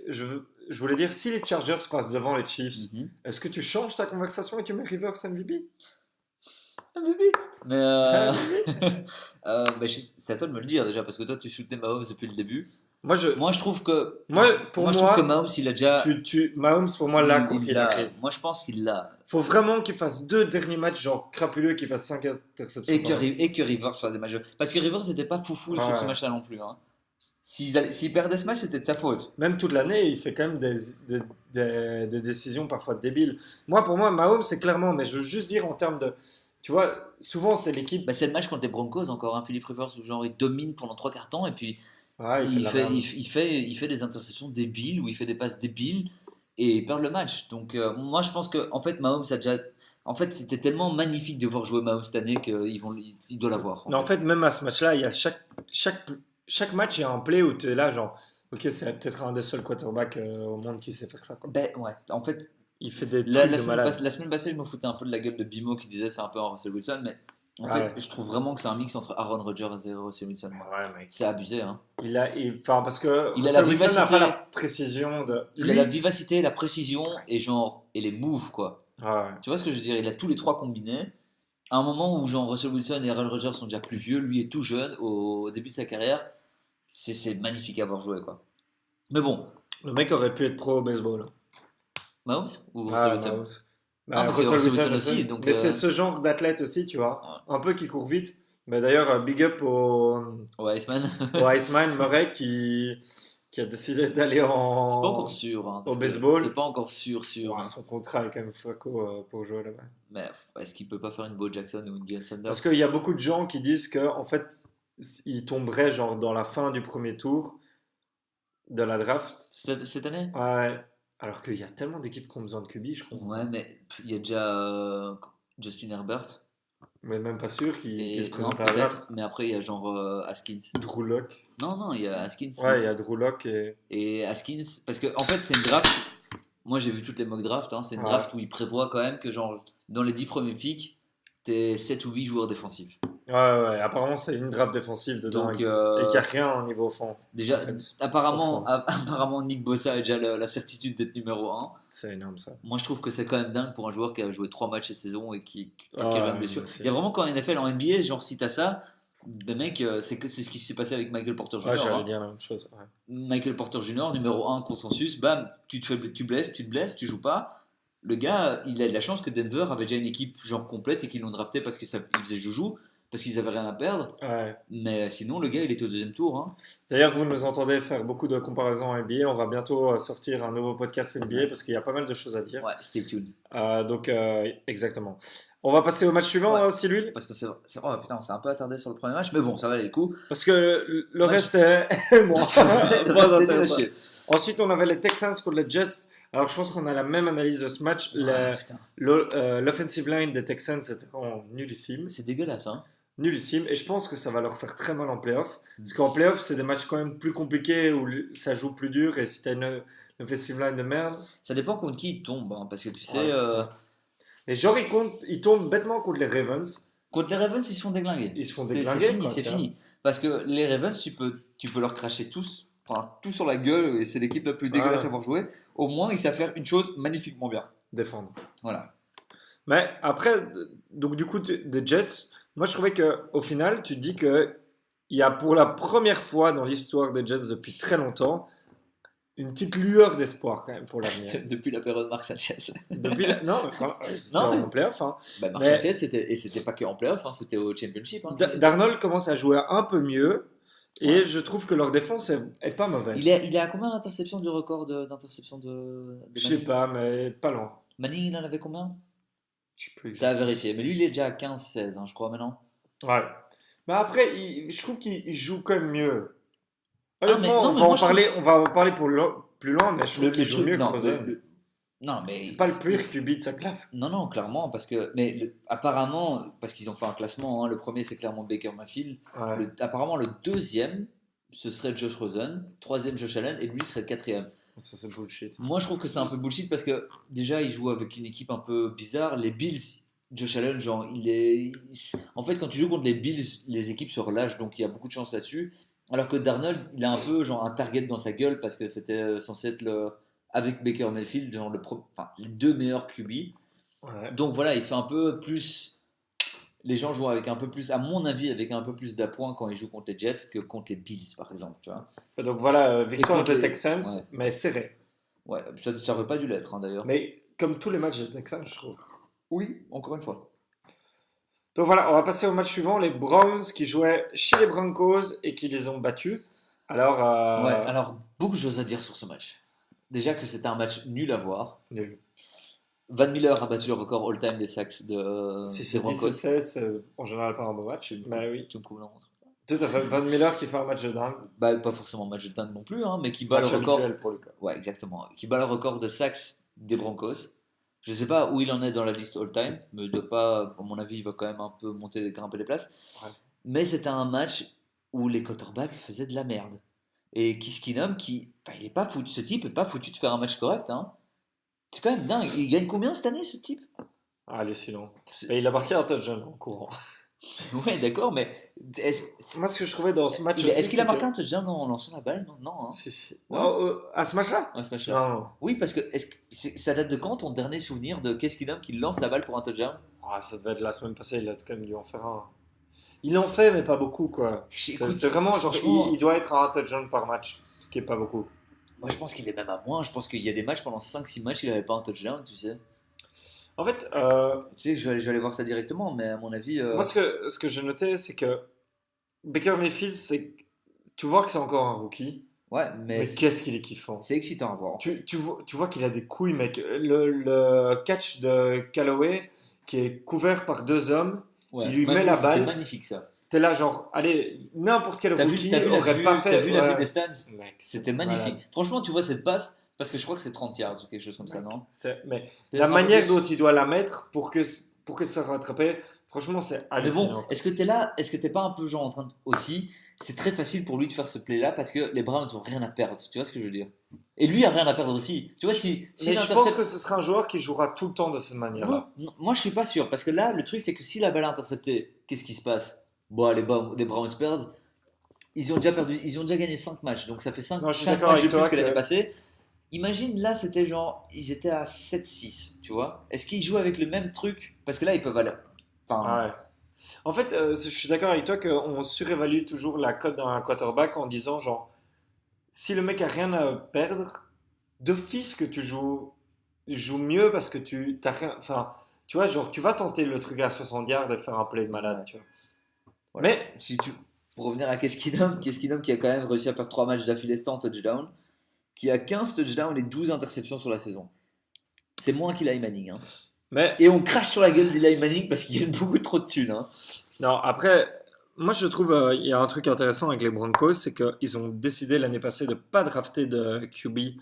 je voulais dire, si les Chargers passent devant les Chiefs, est-ce que tu changes ta conversation et tu mets Rivers MVP? MVP. Mais Ah, c'est à toi de me le dire déjà parce que toi tu soutenais Mahomes depuis le début. Moi, Moi je trouve que pour je trouve que Mahomes il a déjà Mahomes, pour moi, là, quoi il qu'il l'a. arrive. Moi je pense qu'il l'a Faut vraiment qu'il fasse 2 derniers matchs, genre crapuleux, qu'il fasse 5 interceptions. et que Rivers fasse des matchs parce que Rivers n'était pas foufou sur ce match-là non plus. Hein. S'il perdait ce match, c'était de sa faute. Même toute l'année, il fait quand même des décisions parfois débiles. Pour moi, Mahomes, c'est clairement, mais je veux juste dire en termes de. Tu vois, souvent, c'est l'équipe. Bah, c'est le match contre les Broncos encore, hein, Philippe Rivers, où genre il domine pendant 3 quarts temps et puis Ouais, il fait des interceptions débiles ou il fait des passes débiles et il perd le match. Donc moi je pense que en fait Mahomes a déjà. En fait, c'était tellement magnifique de voir jouer Mahomes cette année qu'il doit l'avoir. Mais en fait, même à ce match-là, il y a chaque match, il y a un play où tu es là, genre, ok, c'est peut-être un des seuls quarterbacks au monde qui sait faire ça. Quoi. Ben ouais, en fait, Il fait des trucs la de semaine malade. la semaine passée, je me foutais un peu de la gueule de Bimo qui disait c'est un peu un Russell Wilson, mais en Ah fait, ouais. je trouve vraiment que c'est un mix entre Aaron Rodgers et Russell Wilson. Ouais, mec. C'est abusé, hein. Enfin, parce que Il a la Russell Wilson n'a vivacité. pas la précision de. Il a la vivacité, la précision et les moves, quoi. Ouais. Tu vois ce que je veux dire? Il a tous les trois combinés. À un moment où genre Russell Wilson et Aaron Rodgers sont déjà plus vieux, lui est tout jeune au début de sa carrière, c'est magnifique à voir jouer, quoi. Mais bon, Le mec aurait pu être pro au baseball. Mahomes ou Ah, Russell Wilson? Mahomes. Ah, parce que Russell Russell Wilson Wilson aussi. aussi, donc, Mais c'est ce genre d'athlète aussi, tu vois. Ouais. Un peu qui court vite. Mais d'ailleurs, big up Ouais, Iceman. au Iceman Murray qui a décidé d'aller C'est pas encore en. sûr. Hein, au parce que baseball. C'est pas encore sûr. Ouais, Hein. son contrat est quand même Flacco pour jouer là-bas. Mais est-ce qu'il peut pas faire une Bo Jackson ou une Deion Sanders? Parce qu'il y a beaucoup de gens qui disent que en fait, il tomberait genre dans la fin du premier tour de la draft. Cette année? Ouais. Alors qu'il y a tellement d'équipes qui ont besoin de QB, je crois. Ouais, mais il y a déjà Justin Herbert. Mais même pas sûr qu'il se Non, présente à la draft. peut-être, mais après il y a genre Haskins. Drew Lock. Non, il y a Haskins. Ouais, il y a Drew Lock et. Et Haskins, parce que en fait c'est une draft. Moi j'ai vu toutes les mock drafts. Hein, c'est une Ouais. draft où il prévoit quand même que genre dans les 10 premiers picks, t'es 7 ou 8 joueurs défensifs. Ouais, apparemment c'est une draft défensive dedans Donc et qu'il n'y a rien au niveau fond. déjà, en fait, apparemment, en France. apparemment Nick Bossa a déjà la certitude d'être numéro 1. C'est énorme ça. Moi je trouve que c'est quand même dingue pour un joueur qui a joué 3 matchs cette saison et qui Ouais, revient de blessure. c'est- Il y a vraiment quand en NFL, en NBA, genre si t'as ça, ben mec, c'est ce qui s'est passé avec Michael Porter Jr. Ouais, j'allais hein. dire la même chose. Ouais. Michael Porter Jr., numéro 1, consensus, bam, tu te blesses, tu joues pas. Le gars, il a de la chance que Denver avait déjà une équipe genre complète et qu'ils l'ont drafté parce qu'il faisait joujou, parce qu'ils avaient rien à perdre. Ouais. Mais sinon, le gars, il était au deuxième tour. Hein. D'ailleurs, vous nous entendez faire beaucoup de comparaisons en NBA. On va bientôt sortir un nouveau podcast NBA parce qu'il y a pas mal de choses à dire. Ouais, stay tuned. Donc, exactement. On va passer au match suivant, Ouais. Sylvie. Parce que oh putain, on s'est un peu attardé sur le premier match, mais bon, ça valait le coup. Parce que le reste est. Bon, Parce que le pas reste était intéressant. lâché. Ensuite, on avait les Texans contre les Jets. Alors, je pense qu'on a la même analyse de ce match. Ah, putain, L'offensive line des Texans était nullissime. c'est dégueulasse. Hein. nullissime. Et je pense que ça va leur faire très mal en playoff. Parce qu'en playoff, c'est des matchs quand même plus compliqués où ça joue plus dur. Et si t'as une offensive line de merde. Ça dépend contre qui il tombe, hein, parce que tu sais, Ouais, c'est ça. Mais genre, ils tombent bêtement contre les Ravens. contre les Ravens, ils se font déglinguer. Ils se font C'est déglinguer. fini, quoi, c'est tu vois. fini. Parce que les Ravens, tu peux leur cracher tous, enfin, tout sur la gueule, et c'est l'équipe la plus dégueulasse à Ouais, avoir joué. Au moins, ils savent faire une chose magnifiquement bien. défendre. Voilà. Mais après, donc du coup, des Jets, moi je trouvais qu'au final, tu te dis que il y a pour la première fois dans l'histoire des Jets depuis très longtemps une petite lueur d'espoir quand même pour l'avenir. Depuis la période Mark Sanchez. Non, enfin, c'était Non, mais en playoff. Hein. bah, Mark Mais Sanchez, et c'était pas que en playoff, hein, c'était au championship. Hein, Darnold commence à jouer un peu mieux et ouais. je trouve que leur défense est pas Il mauvaise. est à combien d'interceptions du record d'interceptions de Je sais Manning? pas, mais pas loin. Manning, il en avait combien? Je sais plus Ça a exactement. vérifié. Mais lui, il est déjà à 15-16, hein, je crois, maintenant. Ouais. Mais après, je trouve qu'il joue quand même mieux. Ah, Honnêtement, non, mais moi, je trouve. on va en parler plus loin, mais je trouve qu'il Le joue truc. mieux que Non, Rosen. non, mais. C'est pas le pire QB de sa classe. Non, non, clairement, parce que. Mais apparemment, parce qu'ils ont fait un classement, hein, le premier, c'est clairement Baker Mayfield. Ouais. Apparemment, le deuxième, ce serait Josh Rosen. Troisième, Josh Allen. Et lui serait le quatrième. Ça, c'est bullshit. Moi, je trouve que c'est un peu bullshit parce que déjà, il joue avec une équipe un peu bizarre. Les Bills, Josh Allen, genre, en fait, quand tu joues contre les Bills, les équipes se relâchent, donc il y a beaucoup de chance là-dessus. Alors que Darnold, il a un peu genre un target dans sa gueule parce que c'était censé être avec Baker Mayfield, genre enfin, les deux meilleurs QB. Ouais. Donc voilà, il se fait un peu plus. Les gens jouent avec un peu plus, à mon avis, avec un peu plus d'appoint quand ils jouent contre les Jets que contre les Bills, par exemple. Tu vois. Donc voilà, Et victoire contre des les. Texans, Ouais, mais serré. ouais, ça aurait pas dû l'être, hein, d'ailleurs. Mais comme tous les matchs des Texans, je trouve. Oui, encore une fois. Donc voilà, on va passer au match suivant. Les Browns qui jouaient chez les Broncos et qui les ont battus. Alors, Ouais, alors, beaucoup de choses à dire sur ce match. Déjà que c'était un match nul à voir. nul. Van Miller a battu le record all-time des sacks Si des c'est 10 ou Broncos. 16, c'est en général pas un bon match. Bah oui. Tu me couvres la montre. Tout à fait. Van Miller qui fait un match de dingue. Bah, pas forcément match de dingue non plus, hein, mais qui bat le Match record. habituel pour le cas. Ouais, exactement. Qui bat le record de sacks des Broncos. Je sais pas où il en est dans la liste all-time, mais de pas, à mon avis, il va quand même un peu grimper les places. Ouais. Mais c'était un match où les quarterbacks faisaient de la merde. Et Kiskinum, enfin, il est pas foutu, ce type est pas foutu de faire un match correct, hein. C'est quand même dingue. Il gagne combien cette année, ce type? Ah, hallucinant. Et il a marqué un touchdown en courant. Ouais, d'accord, mais est-ce Moi, ce que je trouvais dans ce match aussi, est-ce qu'il a c'est que. marqué un touchdown en lançant la balle? Non, non, hein. Si, si. Ouais, Non, à ce match-là? ouais, ce match-là. Non, non. Oui, parce que ça date de quand ton dernier souvenir de Kiskinum qui lance la balle pour un touchdown? Ah, ça devait être la semaine passée, il a quand même dû en faire un. Il en fait, mais pas beaucoup, quoi. Écoute, C'est vraiment, genre, franchement, il doit être à un touchdown par match, ce qui est pas beaucoup. moi je pense qu'il est même à moins. Je pense qu'il y a des matchs pendant 5-6 matchs, il avait pas un touchdown, tu sais. En fait, Tu sais, je vais aller voir ça directement, mais à mon avis. moi, ce que j'ai noté, c'est que Baker Mayfield, tu vois que c'est encore un rookie, Ouais, mais mais qu'est-ce qu'il est kiffant. c'est excitant à voir. Tu vois qu'il a des couilles, mec. Le catch de Callaway, qui est couvert par deux hommes, Ouais, il lui met la c'était balle. magnifique ça. T'es là, genre, allez, n'importe quel rookie T'as vu aurait pas fait. la vue Ouais. des stats? Mec, C'était malade. magnifique. Franchement, tu vois cette passe, parce que je crois que c'est 30 yards ou quelque chose comme ça, Mec, non? mais Peut-être la un peu manière plus. dont il doit la mettre pour que ça rattrape, franchement, c'est Mais bon, hallucinant. est-ce que t'es là, est-ce que t'es pas un peu genre en train de. Aussi, c'est très facile pour lui de faire ce play-là parce que les Browns ont rien à perdre, tu vois ce que je veux dire? Et lui a rien à perdre aussi. Tu vois, si Mais il je pense intercepte. que ce sera un joueur qui jouera tout le temps de cette manière-là. Non, moi je suis pas sûr parce que là, le truc c'est que si la balle est interceptée, qu'est-ce qui se passe? Bon, les Browns perdent. Ils ont déjà perdu, ils ont déjà gagné 5 matchs, donc ça fait 5 Non, je suis matchs d'accord de avec plus toi que l'année que. passée. Imagine là, c'était genre, ils étaient à 7-6, tu vois. Est-ce qu'ils jouent avec le même truc? Parce que là, ils peuvent aller. Enfin, Ouais. En fait, je suis d'accord avec toi qu'on surévalue toujours la cote d'un quarterback en disant, genre, si le mec a rien à perdre, d'office que joues mieux parce que tu t'as rien. Enfin, tu vois, genre, tu vas tenter le truc à 60 yards et faire un play de malade, ouais. tu vois. Voilà. Mais, Pour revenir à Keskinum qui a quand même réussi à faire 3 matchs d'affilée sans touchdown, qui a 15 touchdowns et 12 interceptions sur la saison. C'est moins qu'Eli Manning. Hein. mais Et on crache sur la gueule d'Eli Manning parce qu'il gagne beaucoup trop de thunes. Hein. non, après, moi je trouve il y a un truc intéressant avec les Broncos, c'est qu'ils ont décidé l'année passée de pas drafter de QB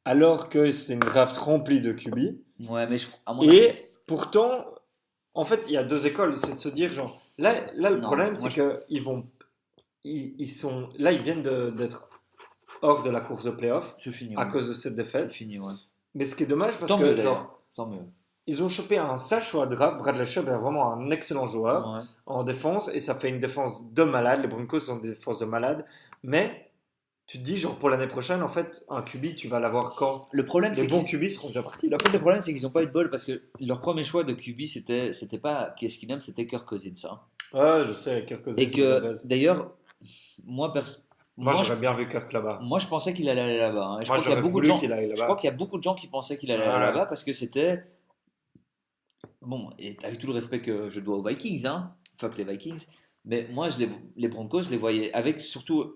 alors que c'était une draft remplie de QB. Ouais, mais à mon avis, Et pourtant, En fait, il y a deux écoles. C'est de se dire, genre, là le Non, problème, moi, c'est je- qu'ils vont. Ils sont. Là, ils viennent d'être hors de la course de playoff c'est fini, à ouais. cause de cette C'est défaite. fini, ouais. Mais ce qui est dommage, parce Tant que, mieux genre, d'ailleurs. Tant mieux. ils ont chopé un sale choix de draft. Bradley Chubb est vraiment un excellent joueur Ouais. en défense et ça fait une défense de malade. Les Broncos ont des défenses de malade. Mais tu te dis, genre, pour l'année prochaine, en fait, un QB, tu vas l'avoir quand Le problème, les c'est bons qu'ils QB seront déjà partis. En fait, le problème, c'est qu'ils n'ont pas eu de bol parce que leur premier choix de QB, c'était pas Case Keenum, c'était Kirk Cousins. Hein. Ouais, je sais, Kirk Cousins, Et que, d'ailleurs, moi, moi, moi, j'aurais bien vu Kirk là-bas. moi, je pensais qu'il allait aller là-bas. Hein. Et je Moi, crois qu'il y a j'aurais beaucoup de voulu gens. qu'il aille Je là-bas. crois qu'il y a beaucoup de gens qui pensaient qu'il allait Ouais. aller là-bas parce que c'était. Bon, et avec tout le respect que je dois aux Vikings, hein. Fuck les Vikings. Mais moi, les Broncos, je les voyais avec surtout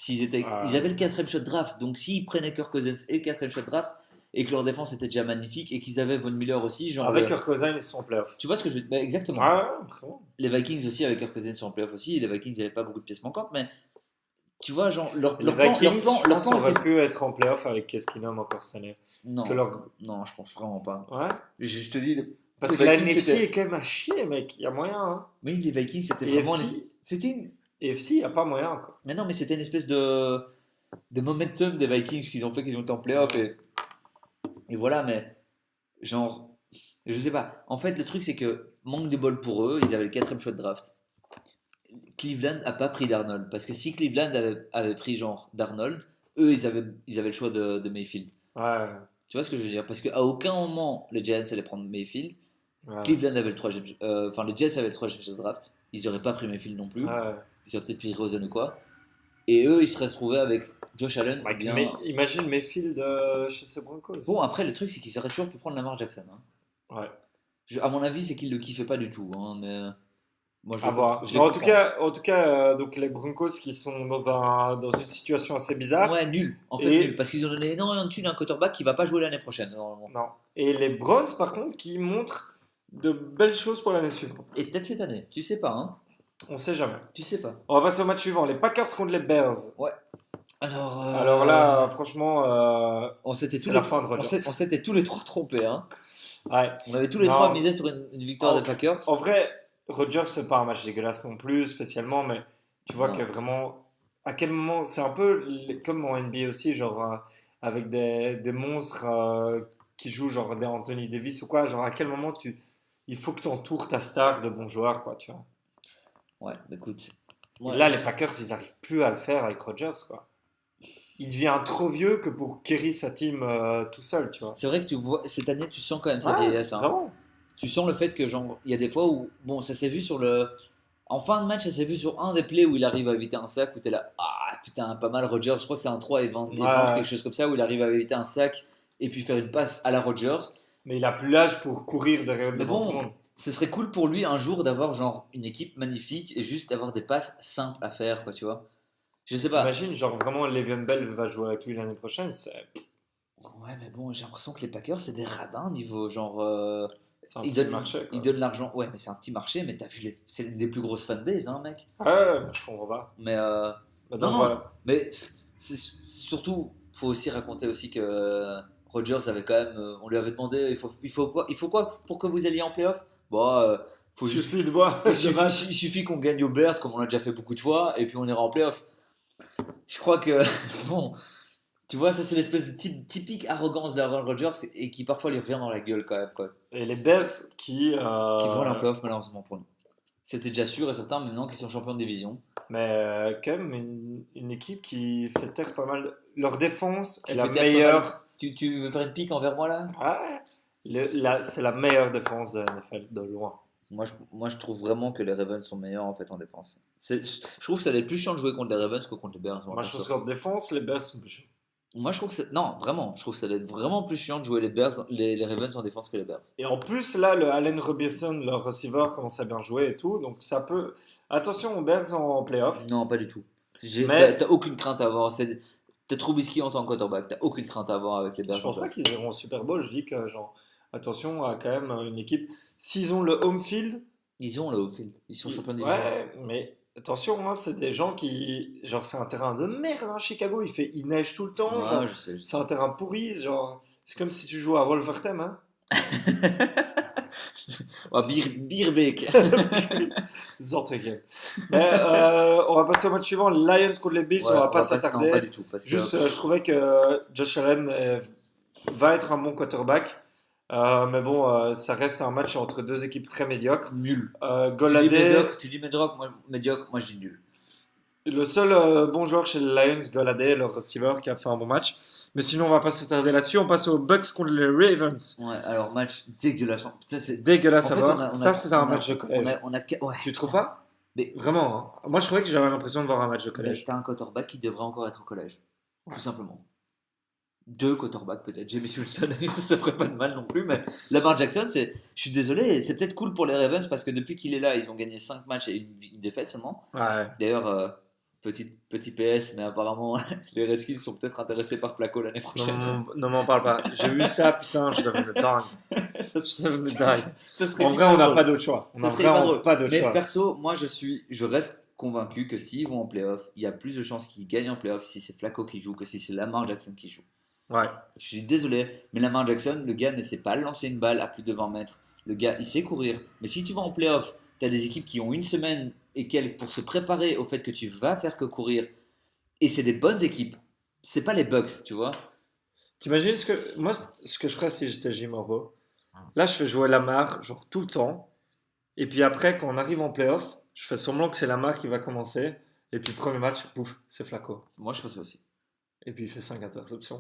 ils avaient le quatrième shot draft. Donc, s'ils prenaient Kirk Cousins et le quatrième shot draft et que leur défense était déjà magnifique et qu'ils avaient Von Miller aussi, genre. Avec Kirk Cousins, ils sont en playoff. Tu vois ce que je veux dire? Bah, exactement. Ouais, vraiment. Les Vikings aussi avec Kirk Cousins sont en playoff aussi. Et les Vikings n'avaient pas beaucoup de pièces manquantes, mais tu vois, genre, Les Vikings, je pense, auraient était- pu être en playoff avec Case Keenum encore cette année. Non, que leur- non, je pense vraiment pas. Ouais. Je te dis, Parce les que la Vikings, NFC c'était- est quand même à chier, mec. Il y a moyen. Hein. Oui, les Vikings, c'était Et vraiment. FC, C'était une... AFC, il n'y a pas moyen. Quoi. Mais non, mais c'était une espèce de momentum des Vikings qu'ils ont fait, qu'ils ont été en playoff. Et voilà, mais genre, je sais pas. En fait, le truc, c'est que manque de bol pour eux, ils avaient le quatrième choix de draft. Cleveland a pas pris Darnold. Parce que si Cleveland avait pris genre Darnold, eux, ils avaient le choix de Mayfield. Ouais. Tu vois ce que je veux dire? Parce qu'à aucun moment, les Giants allaient prendre Mayfield. Ouais. Cleveland avait le troisième, enfin les Jets avaient le troisième choix de draft. Ils n'auraient pas pris Mayfield non plus. Ouais. Ils auraient peut-être pris Rosen ou quoi. Et eux, ils seraient retrouvés avec Josh Allen. Mec, bien... mais imagine Mayfield chez ces Broncos. Bon, après, le truc, c'est qu'ils auraient toujours pu prendre Lamar Jackson. Hein. Ouais. À mon avis, c'est qu'ils le kiffaient pas du tout. Hein, mais moi, À voir. je les En comprends. tout cas, donc les Broncos qui sont dans une situation assez bizarre. Ouais, nul. En fait, Et- nul. Parce qu'ils ont donné énormément de thunes à un quarterback qui va pas jouer l'année prochaine, normalement. Non. Et les Browns, par contre, qui montrent de belles choses pour l'année suivante. Et peut-être cette année. Tu sais pas, hein. On sait jamais. Tu sais pas. On va passer au match suivant. Les Packers contre les Bears. Alors, Alors là, franchement, on s'était c'est tous la les- fin de Rodgers. on s'était tous les trois trompés. Hein. ouais. On avait tous les Non. trois misé sur une victoire En- des Packers. En vrai, Rodgers fait pas un match dégueulasse non plus, spécialement, mais tu vois Non. que vraiment, à quel moment, c'est un peu comme en NBA aussi, genre avec des monstres qui jouent genre des Anthony Davis ou quoi, genre à quel moment il faut que tu entoures ta star de bons joueurs, quoi, tu vois. Ouais, bah écoute. Et Ouais. là, les Packers, ils arrivent plus à le faire avec Rodgers, quoi. Il devient trop vieux que pour carry sa team tout seul, tu vois. C'est vrai que tu vois, cette année, tu sens quand même sa Ouais, vieillesse. Hein. vraiment. Tu sens le fait que, genre, il y a des fois où, bon, ça s'est vu sur le. En fin de match, ça s'est vu sur un des plays où il arrive à éviter un sac, où t'es là, ah putain, pas mal Rodgers. Je crois que c'est un 3 et 20, Ouais. quelque chose comme ça, où il arrive à éviter un sac et puis faire une passe à la Rodgers. Mais il a plus l'âge pour courir derrière Mais devant bon, tout le monde. ce serait cool pour lui un jour d'avoir, genre, une équipe magnifique et juste d'avoir des passes simples à faire, quoi, tu vois. Je sais pas. T'imagines, genre vraiment, Le'Veon Bell va jouer avec lui l'année prochaine, Ouais, mais bon, j'ai l'impression que les Packers, c'est des radins niveau, genre. c'est un Ils petit donnent, marché. Quoi. ils donnent l'argent. Ouais, mais c'est un petit marché, mais t'as vu, c'est l'une des plus grosses fanbases, hein, mec. Ouais, je comprends pas. Mais, Bah, non, donc, voilà. mais surtout, faut aussi raconter aussi que Rodgers avait quand même. On lui avait demandé, il faut quoi pour que vous alliez en playoff? Bon, faut Il juste. suffit de boire. Il suffit qu'on gagne aux Bears, comme on l'a déjà fait beaucoup de fois, et puis on ira en playoff. Je crois que. Bon. Tu vois, ça c'est l'espèce de typique arrogance d'Aaron Rodgers et qui parfois lui revient dans la gueule quand même. Quoi. Et les Bears Qui vont aller en playoff malheureusement pour nous. C'était déjà sûr et certain, mais maintenant qu'ils sont champions de division. Mais quand même, une équipe qui fait taire pas mal. Leur défense est Qui la fait taire pas meilleure. mal. Tu veux faire une pique envers moi là? Ouais. C'est la meilleure défense de la NFL, de loin. Moi, je trouve vraiment que les Ravens sont meilleurs en fait en défense. Je trouve que ça allait être plus chiant de jouer contre les Ravens que contre les Bears. Moi, je pense qu'en défense, les Bears sont plus chers. Moi, je trouve que non, vraiment, je trouve que ça allait être vraiment plus chiant de jouer les Ravens en défense que les Bears. Et en plus, là, le Allen Robinson, leur receiver, commence à bien jouer et tout. Donc, ça peut. Attention aux Bears en playoff. Non, pas du tout. Mais- T'as aucune crainte à avoir. T'as Trubisky en tant que quarterback. T'as aucune crainte à avoir avec les Bears. Je pense pas qu'ils iront au Super Bowl. Je dis que, genre, attention à quand même une équipe. S'ils ont le home field. Ils ont le home field. Ils sont champions de division. Ouais, mais attention, hein, c'est des gens qui. Genre, c'est un terrain de merde, hein, Chicago. Il neige tout le temps. Ouais, genre, je sais. c'est un terrain pourri. Genre, c'est comme si tu jouais à Wolverhampton. Hein. Oh, Beerbeek. Zortegen. On va passer au match suivant. Lions contre les Bills. Ouais, on va pas non, s'attarder. pas du tout. Parce que, Juste, je trouvais que Josh Allen va être un bon quarterback. Mais bon, ça reste un match entre deux équipes très médiocres. nul. Golladay, Tu dis médiocre, moi je dis nul. le seul bon joueur chez les Lions, Golladay, leur receiver, qui a fait un bon match. Mais sinon, on va pas s'attarder là-dessus. On passe aux Bucks contre les Ravens. Ouais, alors match dégueulasse. Ça, Dégueulasse en à fait, voir. Ça, c'est un match de on collège. ouais. Tu trouves pas? Mais, Vraiment, hein. Moi, je trouvais que j'avais l'impression de voir un match de mais collège. t'as un quarterback qui devrait encore être au collège. Tout simplement. Deux quarterbacks peut-être. James Wilson, ça ferait pas de mal non plus. Mais Lamar Jackson, je suis désolé, c'est peut-être cool pour les Ravens parce que depuis qu'il est là, ils ont gagné 5 matchs et une défaite seulement. Ouais. D'ailleurs, petit PS, mais apparemment, les Redskins sont peut-être intéressés par Flacco l'année prochaine. Ne m'en parle pas. J'ai vu ça, putain, je devenais dingue. ça, Je devenais dingue. ça serait En vrai, on n'a drôle. pas d'autre choix. On Ça n'a serait pas vraiment drôle. pas d'autre Mais choix. perso, moi je reste convaincu que s'ils vont en playoff, il y a plus de chances qu'ils gagnent en playoff si c'est Flacco qui joue que si c'est Lamar Jackson qui joue. Ouais. Je suis désolé, mais Lamar Jackson, le gars ne sait pas lancer une balle à plus de 20 mètres. Le gars, il sait courir. Mais si tu vas en playoff, tu as des équipes qui ont une semaine et quelques pour se préparer au fait que tu vas faire que courir. Et c'est des bonnes équipes. C'est pas les Bucks, tu vois. T'imagines ce que je ferais si j'étais Jim Harbaugh? Là, je fais jouer Lamar, genre tout le temps. Et puis après, quand on arrive en playoff, je fais semblant que c'est Lamar qui va commencer. Et puis, premier match, pouf, c'est Flacco. Moi, je fais ça aussi. Et puis, il fait 5 interceptions.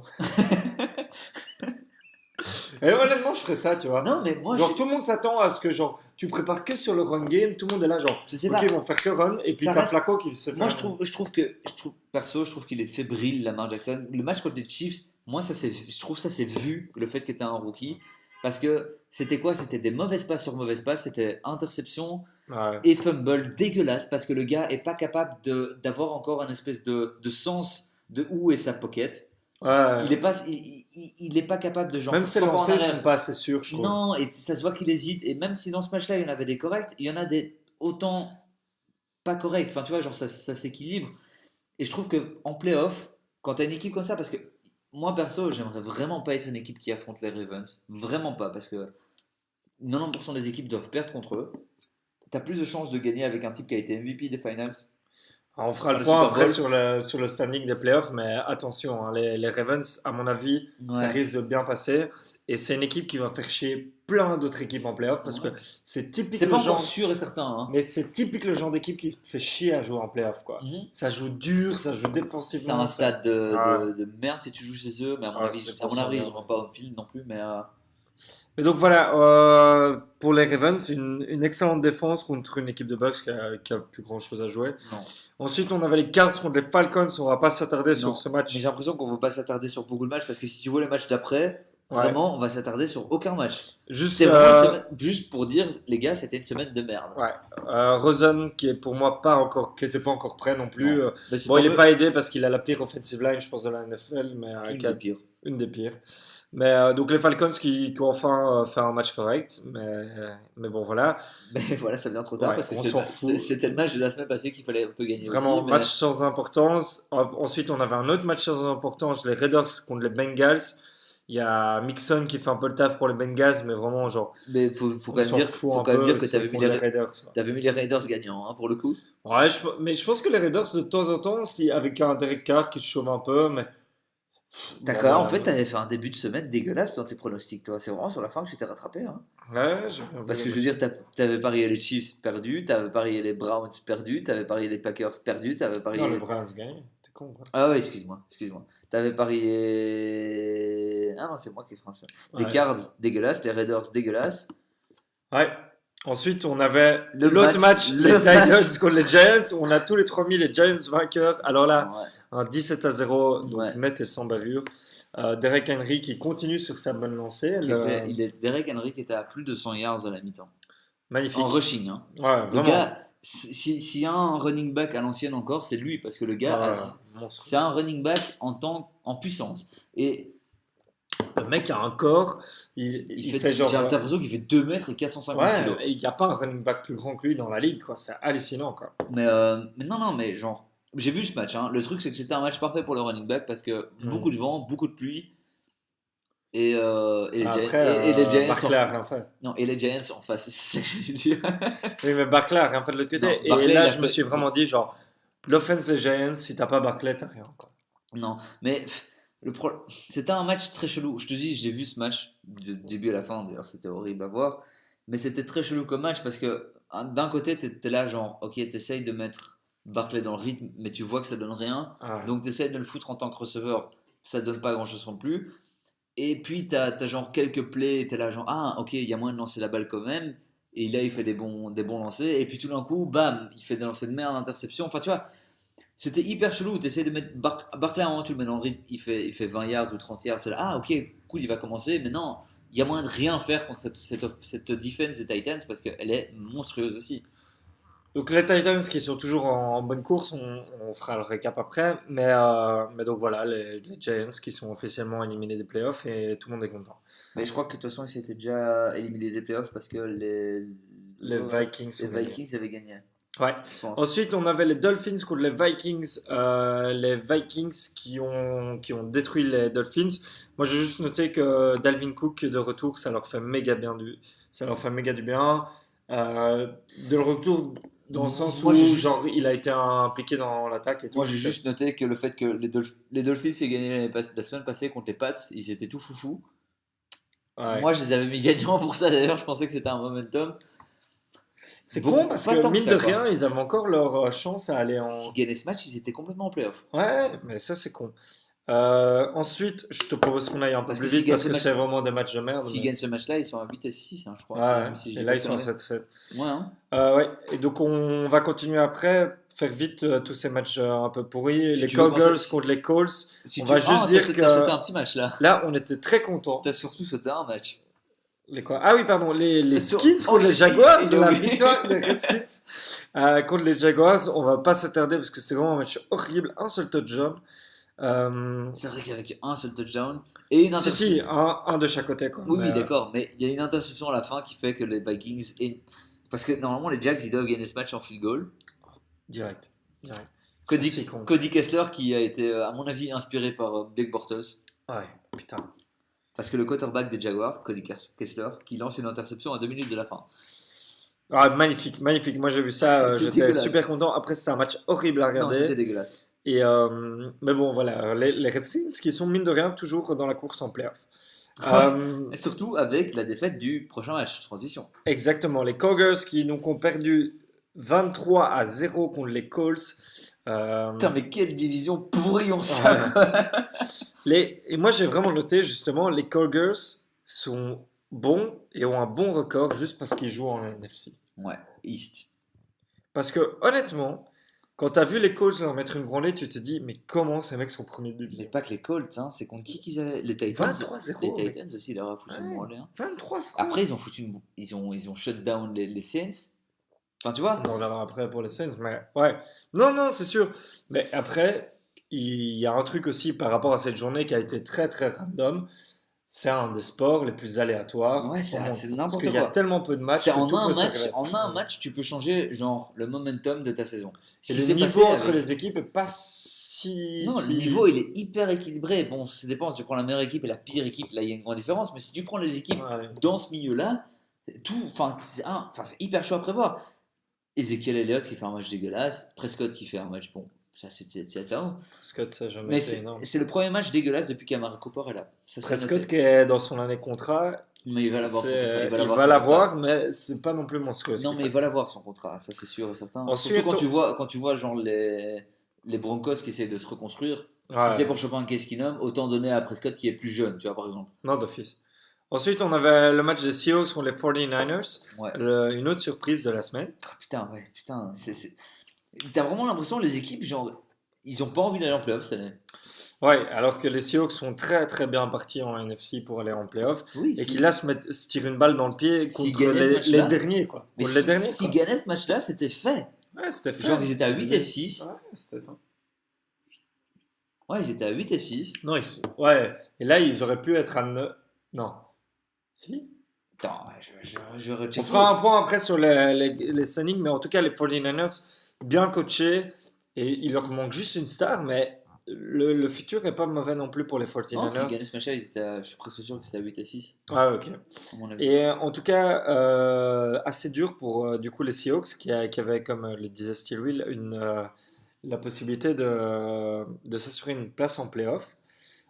Et honnêtement, je ferais ça, tu vois. Non, mais moi, Genre, tout le monde s'attend à ce que, genre, tu prépares que sur le run game. Tout le monde est là, genre, je sais ok, pas. ils vont faire que run. Et puis, Ça t'as reste- Flacco qui se fait. Moi, je trouve qu'il est fébrile, Lamar Jackson. Le match contre les Chiefs, moi, je trouve ça c'est vu, le fait que tu un rookie. Parce que c'était quoi? C'était des mauvaises passes sur mauvaises passes. C'était interception Ouais. et fumble dégueulasse. Parce que le gars est pas capable d'avoir encore un espèce de sens de où est sa pocket. Ouais. Il est pas capable de genre. Même ses hop en lancers arrière. sont pas assez sûrs, je trouve. Non, et ça se voit qu'il hésite. Et même si dans ce match-là, il y en avait des corrects, il y en a des autant pas corrects. Enfin, tu vois, genre ça s'équilibre. Et je trouve que en playoff, quand tu as une équipe comme ça, parce que moi perso, j'aimerais vraiment pas être une équipe qui affronte les Ravens. Vraiment pas, parce que 90% des équipes doivent perdre contre eux. Tu as plus de chances de gagner avec un type qui a été MVP des finals. On fera le le point Super après Bowl. sur le standing des playoffs, mais attention, hein, les Ravens, à mon avis, ça Ouais. risque de bien passer. Et c'est une équipe qui va faire chier plein d'autres équipes en playoffs parce Ouais. que c'est typique C'est le pas encore genre. sûr et certain. Hein. Mais c'est typique le genre d'équipe qui te fait chier à jouer en playoff, quoi. Ça joue dur, ça joue C'est défensivement. un stade Ouais. de merde si tu joues chez eux, mais à mon Ouais, avis, c'est à mon pour ça, avis ils merde. n'auront pas au fil non plus. Mais Mais donc voilà, pour les Ravens, une excellente défense contre une équipe de Bucks qui a plus grand chose à jouer. non. Ensuite, on avait les Cards contre les Falcons. On va pas s'attarder Non. sur ce match. Mais j'ai l'impression qu'on ne va pas s'attarder sur beaucoup de matchs parce que si tu vois les matchs d'après, Ouais. vraiment, on va s'attarder sur aucun match. Juste, C'est vraiment une semaine- juste pour dire, les gars, c'était une semaine de merde. ouais. Rosen qui est pour moi qui était pas encore prêt non plus. Non. Mais c'est Bon, il tant est mieux. pas aidé parce qu'il a la pire offensive line, je pense, de la NFL, mais Une qui a- des pires. une des pires. Mais donc les Falcons qui ont enfin fait un match correct, mais bon voilà. Mais voilà, ça vient trop tard Ouais, parce que on s'en fout. c'était le match de la semaine passée qu'il fallait un peu gagner Vraiment aussi. mais- match sans importance. Ensuite on avait un autre match sans importance, les Raiders contre les Bengals. Il y a Mixon qui fait un peu le taf pour les Bengals, mais vraiment genre. Mais faut On quand même s'en dire, fout faut un quand même peu, dire que c'est t'avais mis contre les, les Raiders. Quoi. t'avais mis les Raiders gagnants hein, pour le coup. Ouais, mais je pense que les Raiders de temps en temps, si, avec un Derek Carr qui se chauffe un peu, mais. D'accord, Bon, en fait, t'avais fait un début de semaine dégueulasse dans tes pronostics, toi. C'est vraiment sur la fin que tu t'es rattrapé. Hein. Ouais, j'ai bien vu. Parce que je veux dire, t'avais parié les Chiefs perdus, t'avais parié les Browns perdus, t'avais parié les Packers perdus, t'avais parié. Non, les Browns gagnent. T'es con, quoi. Ah ouais, excuse-moi. T'avais parié. Ah non, c'est moi qui ai français. Les Ouais. Cards dégueulasses, les Raiders dégueulasses. Ouais. Ensuite, on avait Le l'autre match, le les Titans match. contre les Giants. On a tous les trois mis les Giants vainqueurs. Alors là, Ouais. un 17-0, donc Ouais. net et sans bavure. Derek Henry qui continue sur sa bonne lancée. Derek Henry qui était à plus de 100 yards à la mi-temps. Magnifique. En rushing. Hein. Ouais, Le vraiment. gars, s'il y a un running back à l'ancienne encore, c'est lui. Parce que le gars, Monstrueux. c'est un running back en puissance. Et Le mec a un corps. Il fait genre. j'ai l'impression qu'il fait 2 mètres et 450 Ouais, kilos. il n'y a pas un running back plus grand que lui dans la ligue, quoi. C'est hallucinant, quoi. Mais non, mais genre, j'ai vu ce match. Hein. Le truc, c'est que c'était un match parfait pour le running back parce que beaucoup de vent, beaucoup de pluie. et les Après, les Giants Barclay a rien fait. non, et les Giants en face, c'est ça que j'allais dire. Oui, mais Barclay a rien fait de l'autre côté. Non, Et Barkley, là, il a je me fait. suis vraiment dit, genre, l'offense des Giants, si t'as pas Barclay, t'as rien, quoi. Non, mais c'était un match très chelou. Je te dis, j'ai vu ce match du début à la fin, d'ailleurs, c'était horrible à voir. Mais c'était très chelou comme match parce que d'un côté, t'es là, genre, ok, t'essayes de mettre Barkley dans le rythme, mais tu vois que ça donne rien. Ouais. Donc t'essayes de le foutre en tant que receveur, ça donne pas grand chose non plus. Et puis t'as genre quelques plays, t'es là, genre, ah, ok, il y a moyen de lancer la balle quand même. Et là, il fait des bons lancers. Et puis tout d'un coup, bam, il fait des lancers de merde, interception. Enfin, tu vois, c'était hyper chelou. Tu essaies de mettre Barclay à un moment, tu le mets dans le rythme, il fait 20 yards ou 30 yards. C'est là, ah ok, cool, il va commencer. Mais non, il y a moyen de rien faire contre cette defense des Titans parce qu'elle est monstrueuse aussi. Donc les Titans qui sont toujours en bonne course, on fera le récap après. Mais donc voilà, les Giants qui sont officiellement éliminés des playoffs et tout le monde est content. Mais je crois que de toute façon, ils étaient déjà éliminés des playoffs parce que Les Vikings ont les gagné. Vikings avaient gagné, Ouais. je pense. Ensuite, on avait les Dolphins contre les Vikings. Les Vikings qui ont détruit les Dolphins. Moi, j'ai juste noté que Dalvin Cook de retour, ça leur fait méga du bien. De le retour dans le sens Moi, où j'ai juste, genre il a été impliqué dans l'attaque et tout. moi, j'ai juste noté que le fait que les Dolphins aient gagné la semaine passée contre les Pats, ils étaient tout foufou. Ouais. Moi, je les avais mis gagnants pour ça d'ailleurs. Je pensais que c'était un momentum. C'est Bon, con parce pas que tant que mine ça, de quoi. rien, ils avaient encore leur chance à aller en. S'ils gagnaient ce match, ils étaient complètement en playoff. Ouais, mais ça c'est con. Ensuite, je te propose qu'on aille un peu Parce plus que s'ils vite gagnent parce ce que match, c'est vraiment des matchs de merde. s'ils gagnent ce match-là, ils sont à 8 et 6, hein, je crois. Ouais, Si et j'ai là pas ils de sont à conneries. 7-7. Ouais, hein. Ouais, et donc on va continuer après, faire vite tous ces matchs un peu pourris. Si Les tu veux Cowgirls commencer, contre les Colts, si on tu... va Ah, juste dire t'as sauté que un petit match là. là on était très contents. T'as surtout sauté un match. Les quoi? Ah oui, pardon, les Skins Oh, contre les Jaguars, il a la oublié. victoire des Redskins contre les Jaguars. On va pas s'attarder parce que c'était vraiment un match horrible, un seul touchdown. C'est vrai qu'avec un seul touchdown et une Si, interception. si, un de chaque côté quoi. Oui, Mais, oui, d'accord, mais il y a une interception à la fin qui fait que les Vikings. Parce que normalement, les Jags, ils doivent gagner ce match en field goal. direct, direct. Cody, Si con. Cody Kessler, qui a été, à mon avis, inspiré par Blake Bortles. Ouais, putain. Parce que le quarterback des Jaguars, Cody Kessler, qui lance une interception à 2 minutes de la fin. Ah, magnifique, magnifique. Moi j'ai vu ça, C'est j'étais dégueulasse. super content. Après, c'était un match horrible à Non, regarder. c'était dégueulasse. Mais bon, voilà, les Redskins qui sont mine de rien toujours dans la course en playoff. Et surtout avec la défaite du prochain match, transition. Exactement, les Cougars qui donc ont perdu 23-0 contre les Colts. Putain, mais quelle division pourrie on ça. Et moi j'ai vraiment noté justement, les Cougars sont bons et ont un bon record juste parce qu'ils jouent en NFC. Ouais, East. Parce que honnêtement, quand tu as vu les Colts leur mettre une branlée, tu te dis, mais comment ces mecs sont premiers de Mais division? pas que les Colts, hein, c'est contre qui qu'ils avaient. Les Titans. 23-0, Les mec. Titans aussi, ils leur ont foutu une Ouais, branlée, hein. 23-0. Après, ils ont foutu ils ont shut down les Saints. Enfin, tu vois. On en verra après pour les Saints, mais ouais. Non, non, c'est sûr. Mais après, il y a un truc aussi par rapport à cette journée qui a été très, très random. C'est un des sports les plus aléatoires Ouais, au monde. c'est Parce n'importe qu'il y a quoi. tellement peu de matchs C'est que tout peut s'arrêter. en un match, tu peux changer genre le momentum de ta saison. Ce Et qui le s'est niveau passé entre avec- les équipes est pas si... Non, le si- niveau il est hyper équilibré. Bon, ça dépend si tu prends la meilleure équipe et la pire équipe, là il y a une grande différence. Mais si tu prends les équipes Ouais. dans ce milieu-là, c'est hyper chaud à prévoir. Ezekiel Elliott qui fait un match dégueulasse, Prescott qui fait un match bon, ça c'est atteint. Prescott, ça n'a jamais Mais été énorme. c'est le premier match dégueulasse depuis qu'Amari Cooper est là. Ça, c'est Prescott noté. qui est dans son année contrat, Mais il va l'avoir son contrat. il son va contrat. l'avoir, mais c'est pas non plus monstrueux. ce Non, qu'il mais fait. il va l'avoir son contrat, ça c'est sûr et certain. Ensuite, Surtout quand tu vois genre les Broncos qui essayent de se reconstruire. Ouais. Si c'est pour choper un Case Keenum, autant donner à Prescott qui est plus jeune, tu vois, par exemple. Non, d'office. Ensuite, on avait le match des Seahawks contre les 49ers. Ouais. Une autre surprise de la semaine. Ah, putain, ouais, putain. T'as vraiment l'impression les équipes, genre, ils ont pas envie d'aller en playoff cette année. Ouais, alors que les Seahawks sont très très bien partis en NFC pour aller en playoff. Oui, Et qui là se tirent une balle dans le pied S'ils contre gagnaient ce les match-là- derniers, quoi. Mais Contre les derniers, s'ils quoi. gagnaient ce match-là, c'était fait. Ouais, c'était fait. Genre, ils étaient à 8 et 6. Ouais, c'était fait. Ouais, ils étaient à 8 et 6. Non, ouais. Et là, ils auraient pu être à 9. Non. Si? Attends, je On recheck. fera un point après sur les signings, mais en tout cas, les 49ers, bien coachés, et il leur manque juste une star, mais le futur est pas mauvais non plus pour les Non, s'ils 49ers. gagnaient ce match-là, je suis presque sûr que c'était à 8-6, Ah, ok. à mon avis. Et en tout cas, assez dur pour du coup les Seahawks qui avaient, comme le disait Steel Wheel, la possibilité de s'assurer une place en playoff.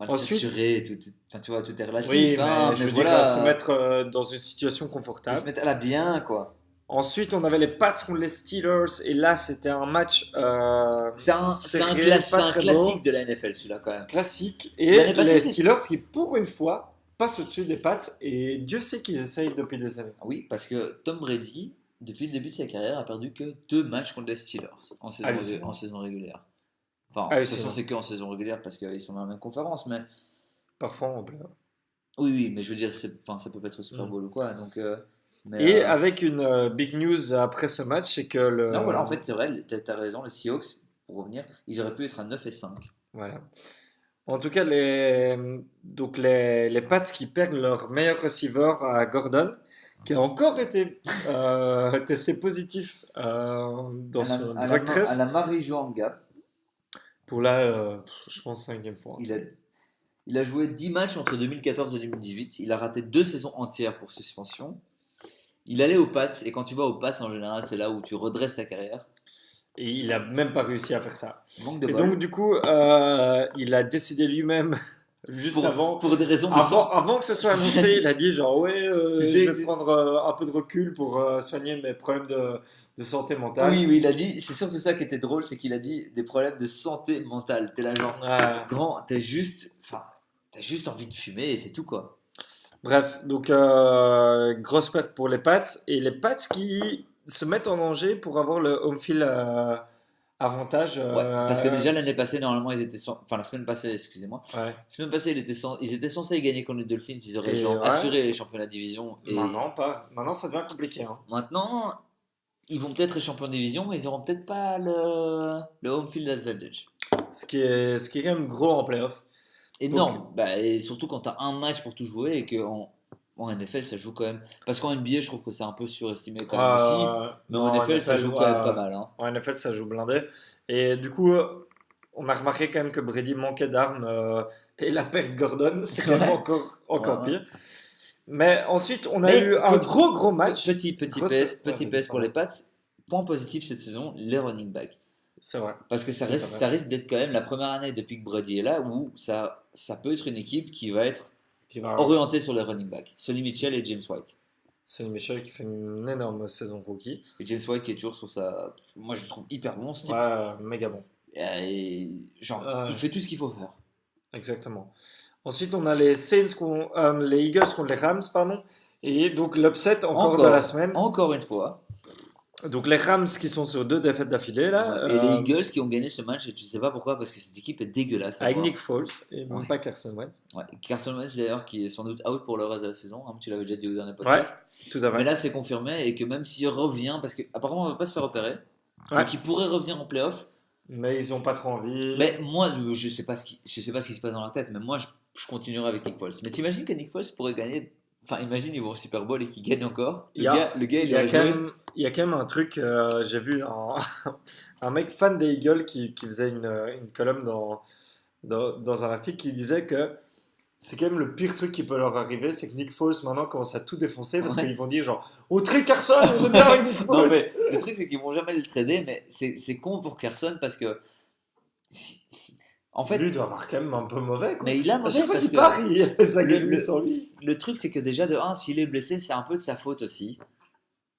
Enfin, Ensuite, s'assurer, enfin, tu vois, tout est relatif, oui, hein, mais je mais veux dire voilà, se mettre dans une situation ils se confortable. mettent à la bien, quoi. Ensuite, on avait les Pats contre les Steelers et là, c'était un match C'est serré, pas un très classique beau, de la NFL, celui-là, quand même. classique. Et L'année passée, les c'est- Steelers qui, pour une fois, passent au-dessus des Pats et Dieu sait qu'ils essayent depuis des années. Oui, parce que Tom Brady, depuis le début de sa carrière, a perdu que 2 matchs contre les Steelers Hallucinant. en saison régulière. Enfin, de toute Hallucinant. façon, c'est que en saison régulière parce qu'ils sont dans la même conférence, mais Parfois en playoff. oui, oui, mais je veux dire, enfin, ça peut pas être Super Bowl ou quoi, donc. Mais, Et avec une big news après ce match, c'est que non, voilà, en fait, c'est vrai, t'as raison, les Seahawks, pour revenir, ils auraient pu être à 9-5. Voilà. En tout cas, les Pats qui perdent leur meilleur receiver à Gordon, qui a encore été testé positif dans son drug À test la Marie-Joan Gap, pour la, je pense, 5e fois. il a joué 10 matchs entre 2014 et 2018. Il a raté 2 saisons entières pour suspension. Il allait aux Pats, et quand tu vas aux Pats, en général, c'est là où tu redresses ta carrière. Et il a même pas réussi à faire ça. Manque de Et bol. donc, du coup, il a décidé lui-même, juste avant, Pour des raisons de avant que ce soit annoncé, il a dit genre, ouais, Tu sais, je vais prendre un peu de recul pour soigner mes problèmes de santé mentale. Oui, oui, il a dit, c'est sûr, c'est ça qui était drôle, c'est qu'il a dit des problèmes de santé mentale. T'es là, genre, grand, t'as juste envie de fumer et c'est tout, quoi. Bref, donc grosse perte pour les Pats et les Pats qui se mettent en danger pour avoir le home field avantage. Ouais, parce que déjà l'année passée, normalement, enfin la semaine passée, excusez-moi, ouais. la semaine passée, ils étaient censés gagner contre les Dolphins, ils auraient Et genre ouais. assuré les championnats de division. Et Maintenant, pas. Maintenant, ça devient compliqué. Hein. maintenant, ils vont peut-être être champions de division, mais ils auront peut-être pas le home field advantage. Ce qui est quand même gros en playoff. Énorme. Donc- Bah, et surtout quand tu as un match pour tout jouer et en NFL ça joue quand même. Parce qu'en NBA je trouve que c'est un peu surestimé quand même aussi. Mais en NFL ça joue quand même pas mal. Hein. En NFL, ça joue blindé. Et du coup, on a remarqué quand même que Brady manquait d'armes et la perte Gordon, c'est quand même encore Ouais, ouais. pire. Mais ensuite, on a Mais eu un petit- gros match. Petit Grosse- PS ouais, pour les Pats. Point positif cette saison, les running backs. C'est vrai. Parce que ça Tout à fait. risque d'être quand même la première année depuis que Brady est là où ça peut être une équipe qui va être Qui va orientée sur les running backs. Sonny Mitchell et James White. Sonny Michel qui fait une énorme saison rookie. Et James White qui est toujours sur sa. Moi je le trouve hyper bon ce type. Ouais, méga bon. Et genre, il fait tout ce qu'il faut faire. Exactement. Ensuite, on a les les Eagles contre les Rams, pardon. Et donc l'upset encore de la semaine. Encore une fois. Donc les Rams qui sont sur 2 défaites d'affilée là. Et les Eagles qui ont gagné ce match, et tu sais pas pourquoi, parce que cette équipe est dégueulasse. Avec Nick Foles et même Ouais. pas Carson Wentz. Ouais. Carson Wentz d'ailleurs qui est sans doute out pour le reste de la saison. Hein, tu l'avais déjà dit au dernier podcast. Tout à fait. Mais là c'est confirmé et que même s'il revient, parce qu'apparemment on va pas se faire opérer, Ouais. donc il pourrait revenir en playoff. Mais ils ont pas trop envie. Mais moi je sais pas ce qui se passe dans leur tête, mais moi je continuerai avec Nick Foles. Mais t'imagines que Nick Foles pourrait gagner. Enfin, imagine, ils vont au Super Bowl et qu'ils gagnent encore. Le gars, il il y a a quand joué. même, il y a quand même un truc, j'ai vu un mec fan des Eagles qui faisait une colonne dans un article qui disait que c'est quand même le pire truc qui peut leur arriver, c'est que Nick Foles maintenant commence à tout défoncer parce Ouais. qu'ils vont dire genre au tri Carson, on est bien avec Nick Non, Foles. mais le truc, c'est qu'ils vont jamais le trader, mais c'est con pour Carson parce que. En fait, Lui il doit avoir quand même un peu mauvais quoi. mais il a À mauvais chaque fois parce qu'il que part, ça gagne le- lui sans lui. le truc, c'est que déjà, de 1, s'il est blessé, c'est un peu de sa faute aussi.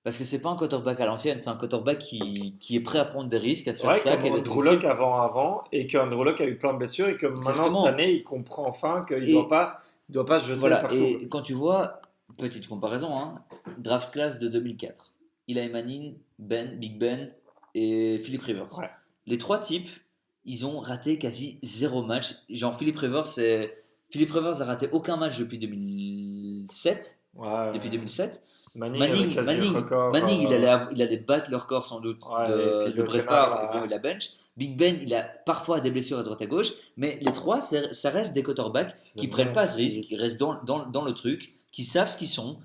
Parce que c'est pas un quarterback à l'ancienne, c'est un quarterback qui est prêt à prendre des risques, à se faire Ouais, sac. comme Andrew Luck avant, et qu'Andrew Luck a eu plein de blessures, et que maintenant Exactement. cette année, il comprend enfin qu'il Et- doit pas se jeter Voilà, partout. et quand tu vois, petite comparaison, hein, draft class de 2004, Eli Manning, Big Ben et Philip Rivers. Ouais. Les 3 types, ils ont raté quasi 0 match. Genre Philip Rivers a raté aucun match depuis 2007. Ouais. Depuis 2007. Manning avait quasi le record. Manning, il allait battre le record sans doute Ouais, et puis de le Brett Kennard, Favre, et là. bon, il a bench. Big Ben, il a parfois des blessures à droite à gauche, mais les 3, ça reste des quarterbacks C'est qui des prennent pas ce monstres risque, physiques. qui restent dans le truc, qui savent ce qu'ils sont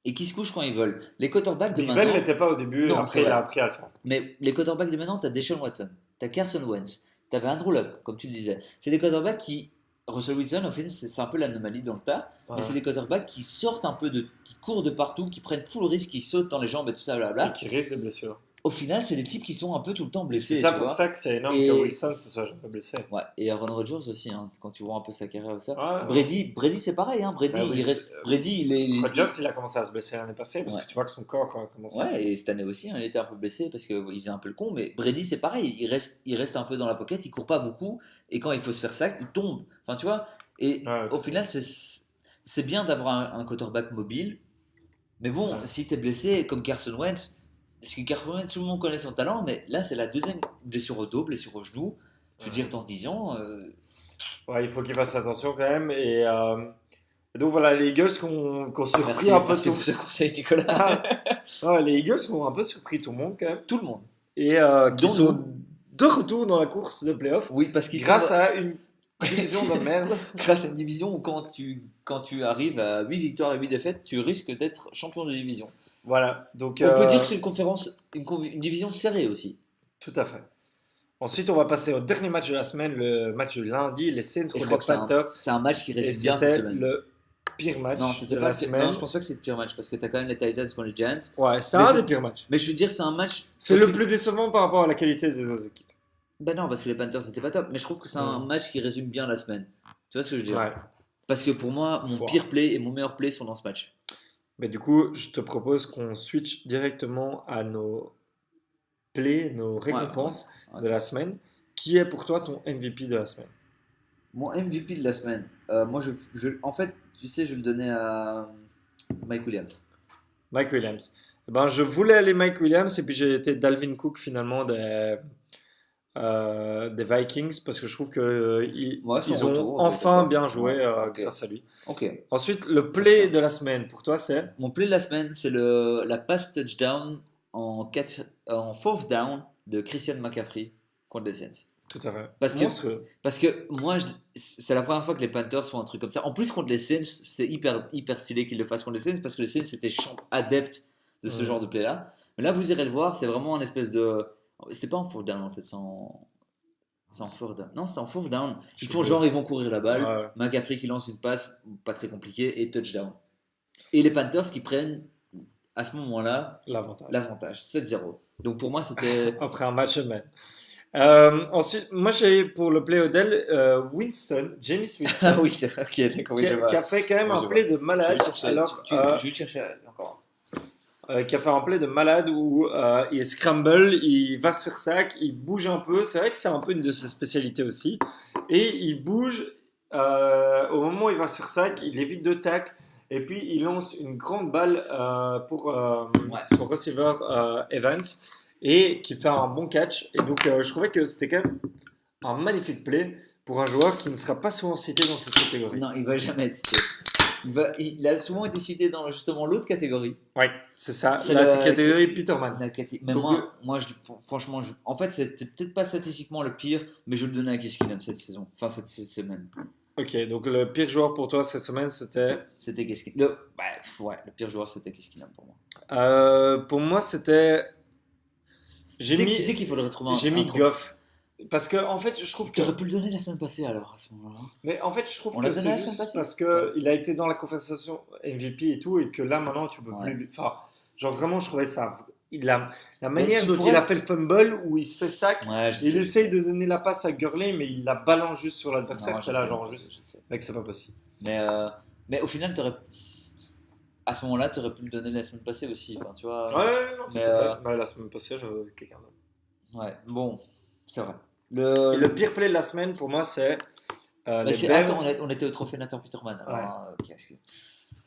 et qui se couchent quand ils veulent. Les quarterbacks de Big Ben maintenant, l'était pas au début, Non, après c'est il a vrai. appris à le faire. mais les quarterbacks de maintenant, t'as Deshaun Watson, t'as Carson Wentz, t'avais Andrew Luck, comme tu le disais. C'est des quarterbacks qui. Russell Wilson, au final, c'est un peu l'anomalie dans le tas, mais Ouais. c'est des quarterbacks qui sortent un peu qui courent de partout, qui prennent full risque, qui sautent dans les jambes et tout ça, Et blabla. qui risque de blessure. Au final, c'est des types qui sont un peu tout le temps blessés. C'est ça tu pour vois. ça que c'est énorme Et- que Wilson se soit jamais blessé. Ouais, et Aaron Rodgers aussi, hein, quand tu vois un peu sa carrière et ça. Ouais. Brady c'est pareil, hein, Brady, Bah oui, Brady, il est. Rodgers, il a commencé à se blesser l'année passée parce Ouais. que tu vois que son corps a commencé à... Ouais, et cette année aussi, hein, il était un peu blessé parce qu'il faisait un peu le con, mais Brady c'est pareil, il reste un peu dans la pocket, il court pas beaucoup, et quand il faut se faire sac, il tombe. Enfin, tu vois, et Ouais, au final, c'est bien d'avoir un quarterback mobile, mais bon, Ouais. si t'es blessé comme Carson Wentz, parce que Carson Wentz, tout le monde connaît son talent, mais là c'est la deuxième blessure au dos, blessure au genou. Je veux Ouais. dire, dans 10 ans, Ouais, il faut qu'il fasse attention quand même. Et donc voilà, les Eagles qui ont surpris merci, un peu merci tout pour ce conseil, Nicolas. Ouais, les Eagles qui ont un peu surpris tout le monde quand même. Tout le monde. Et qui Dont sont nous. de retour dans la course de playoff Oui, parce qu'ils grâce sont à une division de merde. grâce à une division où quand tu arrives à 8 victoires et 8 défaites, tu risques d'être champion de division. Voilà, donc On peut dire que c'est une conférence, une division serrée aussi. tout à fait. Ensuite, on va passer au dernier match de la semaine, le match de lundi, les Saints Et je contre crois les que Panthers. c'est un match qui Et résume bien cette c'était semaine. le pire match Non, de c'était la pas semaine. non, je pense pas que c'est le pire match parce que tu as quand même les Titans contre les Giants. Ouais, c'est Mais un je- des pires matchs. Mais je veux dire, c'est un match. C'est parce le que- plus décevant par rapport à la qualité des autres équipes. Ben non, parce que les Panthers c'était pas top. Mais je trouve que c'est un match qui résume bien la semaine. Tu vois ce que je veux dire? Ouais. Parce que pour moi, mon Wow. pire play et mon meilleur play sont dans ce match. Mais du coup, je te propose qu'on switch directement à nos plays, nos récompenses ouais. de la semaine. Qui est pour toi ton MVP de la semaine? Mon MVP de la semaine, moi en fait, tu sais, je vais le donnais à Mike Williams. Mike Williams. Eh ben, je voulais aller Mike Williams et puis j'ai été Dalvin Cook finalement des Vikings parce que je trouve que Ouais, son ils ont retour, ok, enfin d'accord. bien joué Ouais, ok. grâce à lui. Ok. Ensuite, le play de la semaine pour toi c'est? Mon play de la semaine, c'est la pass touchdown en fourth down de Christian McCaffrey contre les Saints. Tout à fait. Parce que- Monstrueux. Parce que moi, c'est la première fois que les Panthers font un truc comme ça. En plus, contre les Saints, c'est hyper stylé qu'ils le fassent contre les Saints parce que les Saints étaient adeptes de ce Mhm. genre de play-là. Mais là, vous irez le voir, c'est vraiment un espèce de. C'était pas en fourth down en fait, c'est en fourth down. Non, c'est en fourth down. Ils Je font sais genre, ils vont courir la balle. Ouais. McCaffrey qui lance une passe, pas très compliquée, et touchdown. Et les Panthers qui prennent à ce moment-là L'avantage. l'avantage, 7-0. Donc pour moi, c'était. Après un match même. Ensuite, moi j'ai pour le play Odell James Winston, Ah oui, c'est ok, d'accord, oui, je vois. qui a fait quand même Oui, un je play de Je vais malade. le chercher, Alors, je vais le chercher encore. qui a fait un play de malade où il scramble, il va se faire sac, il bouge un peu. C'est vrai que c'est un peu une de ses spécialités aussi. Et il bouge au moment où il va se faire sac, il évite deux tacles. Et puis il lance une grande balle pour son receiver Evans et qui fait un bon catch. Et donc je trouvais que c'était quand même un magnifique play pour un joueur qui ne sera pas souvent cité dans cette catégorie. Non, il va jamais être cité. Il a souvent été cité dans justement l'autre catégorie. Oui, c'est ça, C'est la le- catégorie Peterman. Mais Donc, moi franchement, en fait, c'était peut-être pas statistiquement le pire, mais je le donnais à Case Keenum cette saison. Enfin, cette semaine. Ok, donc le pire joueur pour toi cette semaine, c'était... C'était Case Keenum. Le pire joueur, c'était Case Keenum pour moi. Pour moi, c'était... Tu sais qu'il faudrait trouver J'ai mis Goff. Parce que, en fait, je trouve que... Tu aurais pu le donner la semaine passée alors, à ce moment-là. Mais en fait, je trouve On l'a que donné c'est la semaine juste passée parce qu'il a été dans la conversation MVP et tout, et que là, maintenant, tu peux Ouais. plus... Enfin, genre, vraiment, je trouvais ça... La manière tu dont pourrais- il a fait le fumble, où il se fait sac, Ouais, je il sais. essaye de donner la passe à Gurley, mais il la balance juste sur l'adversaire. Non, T'es je là, sais, genre, je juste... sais. Mec, c'est pas possible. Mais au final, à ce moment-là, tu aurais pu le donner la semaine passée aussi. Enfin, tu vois. Ouais, non, tout mais, à fait. Ouais, la semaine passée, j'avais quelqu'un d'autre. Ouais, bon, c'est vrai. Et le pire play de la semaine, pour moi, c'est les Bears. Attends, on était au trophée Nathan Peterman. Alors, Ouais. hein, ok,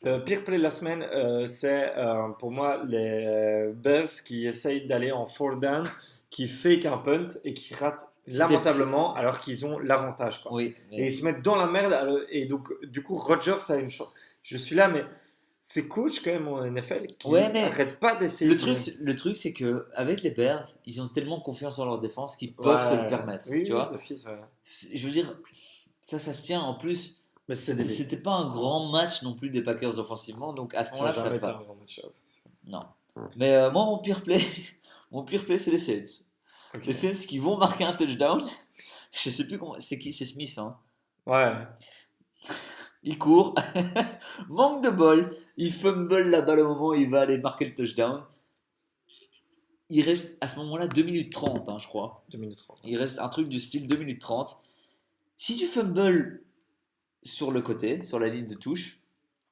Le pire play de la semaine, c'est pour moi les Bears qui essayent d'aller en fourth down, qui fake un punt et qui ratent lamentablement alors qu'ils ont l'avantage. Quoi. Oui, Et ils se mettent dans la merde. Et donc, du coup, Rodgers a une chance. Je suis là, mais c'est coach quand même en NFL qui Ouais, mais n'arrête pas d'essayer. le truc, c'est que avec les Bears, ils ont tellement confiance en leur défense qu'ils peuvent se le permettre. Oui, tu oui, vois. d'office, ouais. Je veux dire, ça se tient. En plus, Mais c'est des c'était pas un grand match non plus des Packers offensivement, donc à ce Ça n'a moment-là, ça jamais va. été un grand match. Non. Mais moi, mon pire play, c'est les Saints. Ok. Les Saints qui vont marquer un touchdown. Je sais plus comment. C'est qui? C'est Smith. Hein. Ouais. Il court. Manque de bol. Il fumble la balle au moment où il va aller marquer le touchdown. Il reste à ce moment-là 2 minutes 30, hein, je crois. 2 minutes 30. Il reste un truc du style 2 minutes 30. Si tu fumbles sur le côté, sur la ligne de touche,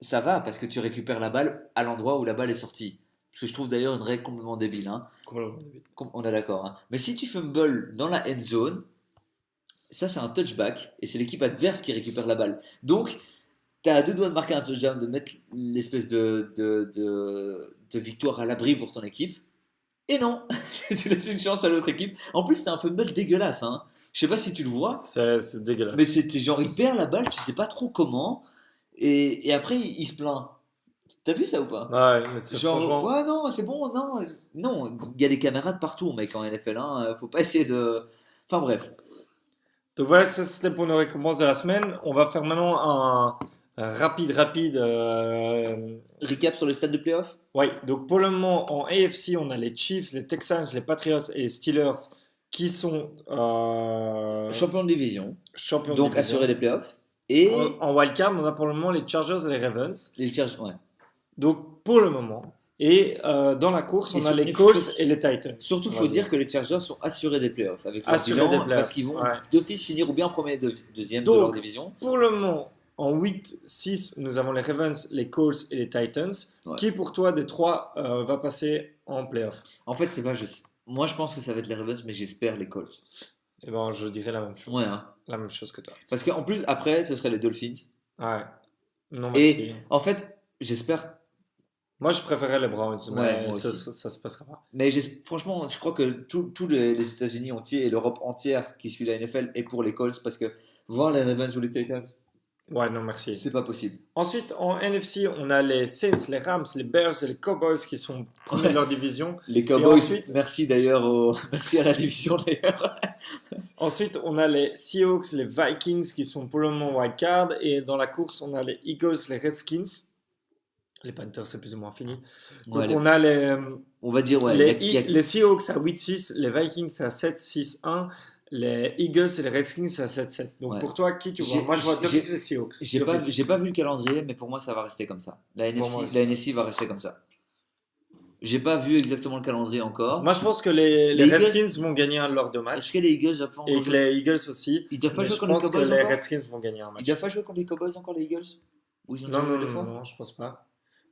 ça va parce que tu récupères la balle à l'endroit où la balle est sortie. Ce que je trouve d'ailleurs une règle complètement débile. Hein. Complètement débile. On est d'accord. Hein. Mais si tu fumbles dans la end zone, ça c'est un touchback et c'est l'équipe adverse qui récupère la balle. Donc, tu as à 2 doigts de marquer un touchdown, de mettre l'espèce de victoire à l'abri pour ton équipe. Et non, tu laisses une chance à l'autre équipe. En plus, c'était un fumble dégueulasse. Hein. Je sais pas si tu le vois. C'est dégueulasse. Mais c'était genre, il perd la balle, tu sais pas trop comment. Et après, il se plaint. T'as vu ça ou pas? Ouais, mais c'est Genre, franchement. ouais, non, c'est bon, non. Non, il y a des camarades partout, mec, en NFL. Hein. Faut pas essayer de. Enfin, bref. Donc voilà, ça c'était pour nos récompenses de la semaine. On va faire maintenant un rapide. Recap sur les stades de playoff. Ouais, donc pour le moment en AFC, on a les Chiefs, les Texans, les Patriots et les Steelers qui sont Champion de division. champions de Donc, division. assurer les playoffs. Et En wildcard, on a pour le moment les Chargers et les Ravens. les Chargers, ouais. Donc pour le moment. Et dans la course, Et on a les surtout- Colts et les Titans. Surtout, il On faut va dire que les Chargers sont assurés des playoffs. Avec leur Assurés bilan, des playoffs, parce qu'ils vont ouais. d'office finir ou bien premier, deuxième de Donc, leur division. Pour le moment, en 8-6, nous avons les Ravens, les Colts et les Titans. Ouais. Qui pour toi des trois va passer en playoff? En fait, c'est pas juste. Moi, je pense que ça va être les Ravens, mais j'espère les Colts. Eh ben, je dirais la même chose. Ouais, hein. La même chose que toi. Parce qu'en plus, après, ce serait les Dolphins. Ouais. Non, merci. Et en fait, j'espère. Moi, je préférais les Browns, Ouais, mais moi ça, aussi. ça se passera pas. Mais franchement, je crois que tous les États-Unis entiers et l'Europe entière qui suit la NFL est pour les Colts parce que voir les Ravens ou les Titans, Ouais, non, merci. c'est pas possible. Ensuite, en NFC, on a les Saints, les Rams, les Bears et les Cowboys qui sont premiers de leur division. Les Cowboys, ensuite- merci d'ailleurs, merci à la division d'ailleurs. Ensuite, on a les Seahawks, les Vikings qui sont pour le moment wildcard. Et dans la course, on a les Eagles, les Redskins. Les Panthers, c'est plus ou moins fini. Donc, Ouais, on a on va dire, ouais, les Seahawks à 8-6, les Vikings à 7-6-1, les Eagles et les Redskins à 7-7. Donc, Ouais. pour toi, qui tu vois? Moi, je vois d'office les Seahawks. j'ai pas vu le calendrier, mais pour moi, ça va rester comme ça. La Pour moi aussi. NFC va rester comme ça. J'ai pas vu exactement le calendrier encore. Moi, je pense que les Les Eagles- Redskins vont gagner un de leurs deux matchs. Est-ce que les Eagles ont pas Et encore que joué les Eagles aussi. Ils doivent pas Mais jouer je contre les pense que Cowboys les encore Redskins vont gagner un Ils match. doivent pas jouer contre les Cowboys encore, les Eagles Ou ils ont déjà Non, joué non, deux fois non, je pense pas.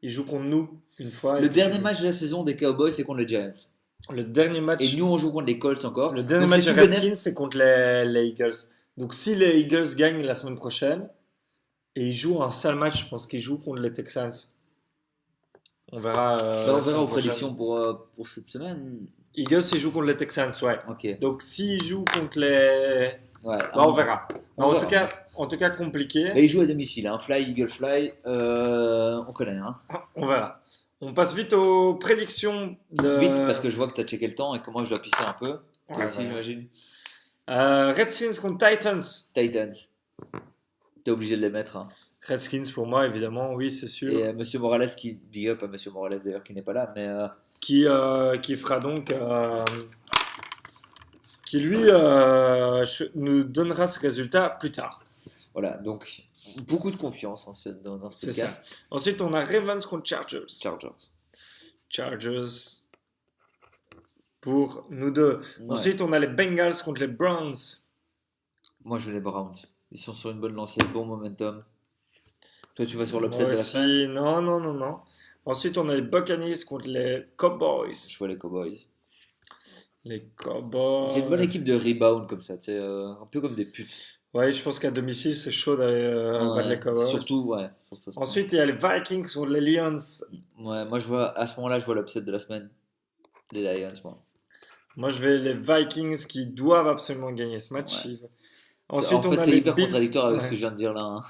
Ils jouent contre nous une fois. et Le puis- dernier match de la saison des Cowboys, c'est contre les Giants. Le dernier match. Et nous, on joue contre les Colts encore. Le dernier Donc, match c'est des tout bénef. Redskins, c'est contre les Eagles. Donc si les Eagles gagnent la semaine prochaine, et ils jouent un sale match, je pense qu'ils jouent contre les Texans. On verra. Bah, on la verra semaine aux prochaine. prédictions pour cette semaine. Eagles, ils jouent contre les Texans, ouais. Ok. Donc s'ils jouent contre les. Ouais, Bah, on verra. On en, verra. tout cas, compliqué. Mais ils jouent à domicile, hein. Fly, Eagle Fly. On connaît, hein. On verra. On passe vite aux prédictions de. Vite, parce que je vois que tu as checké le temps et que moi, je dois pisser un peu. Toi Ouais, aussi, ouais. j'imagine. Redskins contre Titans. Titans. T'es obligé de les mettre, hein. Redskins pour moi, évidemment, oui, c'est sûr. Et Monsieur Morales, qui big up à Monsieur Morales d'ailleurs, qui n'est pas là, mais Qui fera donc. Qui lui nous donnera ses résultats plus tard. voilà. Donc, beaucoup de confiance dans ce C'est ça. podcast. Ensuite, on a Ravens contre Chargers. Chargers. Pour nous deux. Ouais. Ensuite, on a les Bengals contre les Browns. Moi, je veux les Browns. Ils sont sur une bonne lancée, bon momentum. Toi, tu vas sur l'upset de Moi la semaine. aussi. Non. Ensuite, on a les Buccaneers contre les Cowboys. Je vois les Cowboys. Les Cowboys. C'est une bonne équipe de rebound comme ça, tu sais, un peu comme des putes. Ouais, je pense qu'à domicile, c'est chaud d'aller Ouais, battre les Cowboys. surtout, ouais. Surtout. Ensuite, il y a les Vikings contre les Lions. Ouais, moi, je vois, à ce moment-là, je vois l'upset de la semaine. Les Lions, moi. Moi, je vais les Vikings qui doivent absolument gagner ce match. Ouais. Ensuite, en on fait, a c'est les hyper Bills. contradictoire avec ce Ouais. que je viens de dire là. Hein.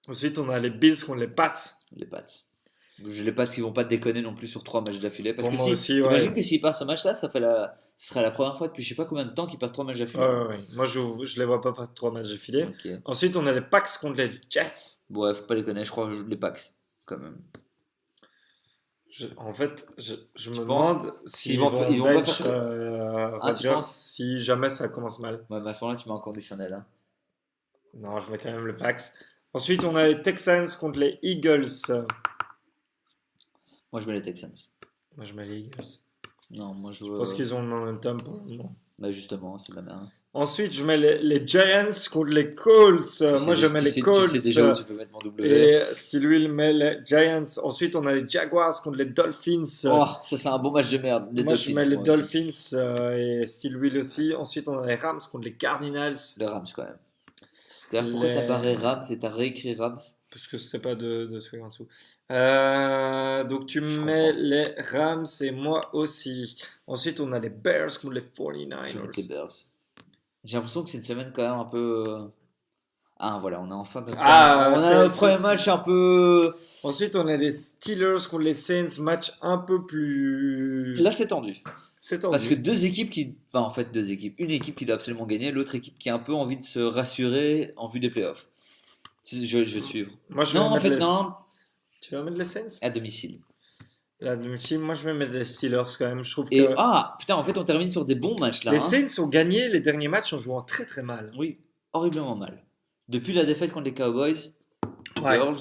Ensuite, on a les Bills contre les Pats. Les Pats. Je les passe qu'ils vont pas déconner non plus sur 3 matchs d'affilée. Parce Pour que moi si, aussi, t'imagines ouais. que s'ils partent ce match-là, ce serait la première fois depuis je sais pas combien de temps qu'ils perdent 3 matchs d'affilée. Ouais. Moi, je les vois pas perdre 3 matchs d'affilée. Ok. Ensuite, on a les Packs contre les Jets. Bon, ouais, faut pas les connaître, je crois les Packs, quand même. En fait, je me Tu penses demande s'ils Ils vont pas bench, faire Rodgers penses si jamais ça commence mal. Ouais, mais à ce moment-là, tu mets en conditionnel. Hein. Non, je mets quand même le Packs. Ensuite, on a les Texans contre les Eagles. Moi, je mets les Texans. Moi, je mets les Eagles. Non, moi, je Je pense qu'ils ont le momentum pour le moment. Bah, justement, c'est de la merde. Ensuite, je mets les Giants contre les Colts. Moi, je mets les Colts. Tu sais déjà où tu peux mettre mon W. Et Steel Will met les Giants. Ensuite, on a les Jaguars contre les Dolphins. Oh, ça, c'est un bon match de merde. Les Moi, Dolphins, je mets les moi aussi. Dolphins et Steel Will aussi. Ensuite, on a les Rams contre les Cardinals. Les Rams, quand même. D'ailleurs, pourquoi t'as barré Rams et t'as réécrit Rams? Parce que c'était pas de trucs en dessous. Donc, tu Je mets comprends. les Rams et moi aussi. Ensuite, on a les Bears contre les Je vais mettre les 49ers. Bears. J'ai l'impression que c'est une semaine quand même un peu. Ah, voilà, on a enfin notre Ah, on a c'est- notre premier c'est- match un peu. Ensuite, on a les Steelers contre les Saints. Match un peu plus. Là, c'est tendu. C'est tendu. Parce que deux équipes qui. Enfin, en fait, deux équipes. Une équipe qui doit absolument gagner, l'autre équipe qui a un peu envie de se rassurer en vue des playoffs. Je vais te suivre. Moi, je Non, vais en mettre fait, les... non. Tu vas mettre les Saints? À domicile. Là, domicile, moi, je vais mettre les Steelers quand même. Je trouve Et que putain, en fait, on termine sur des bons matchs là. les hein. Saints ont gagné les derniers matchs en jouant très très mal. Oui, horriblement mal. Depuis la défaite contre les Cowboys, Ouais. Girls.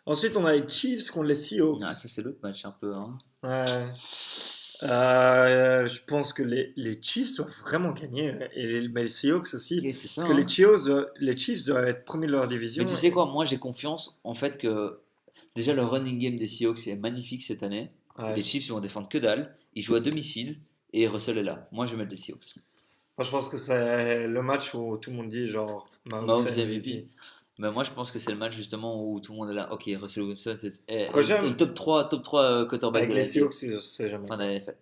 Ensuite, on a les Chiefs contre les Seahawks. Ah, ça, c'est l'autre match un peu. Hein. Ouais. Je pense que les Chiefs doivent vraiment gagner. Mais les Seahawks aussi. Et c'est ça. Parce que hein. les Chiefs doivent être premiers de leur division. Mais tu sais quoi, moi j'ai confiance en fait que déjà le running game des Seahawks est magnifique cette année. Ouais. Les Chiefs ils vont défendre que dalle. Ils jouent à domicile et Russell est là. Moi je vais mettre les Seahawks. Moi, je pense que c'est le match où tout le monde dit genre Mahomes Mahomes c'est MVP. Mais moi je pense que c'est le match justement où tout le monde est là. Ok, Russell Wilson est Prochain- le top 3 quarterback Avec de les la Seahawks, je sais jamais. fin de la NFL.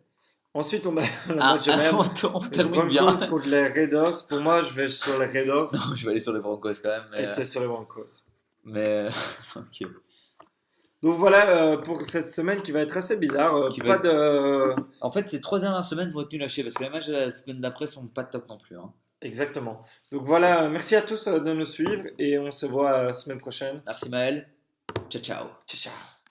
Ensuite, on a le Ah, match de même. on Les termine bien. Broncos contre les Raiders. Pour moi, je vais sur les Raiders. Non, je vais aller sur les Broncos quand même. Et t'es sur les Broncos. Mais ok. Donc voilà pour cette semaine qui va être assez bizarre. Qui Pas va de. En fait, ces 3 dernières semaines vont être nul à chier parce que les matchs de la semaine d'après sont pas top non plus. Hein. Exactement. Donc voilà, merci à tous de nous suivre et on se voit semaine prochaine. Merci Maël. Ciao ciao. Ciao, ciao.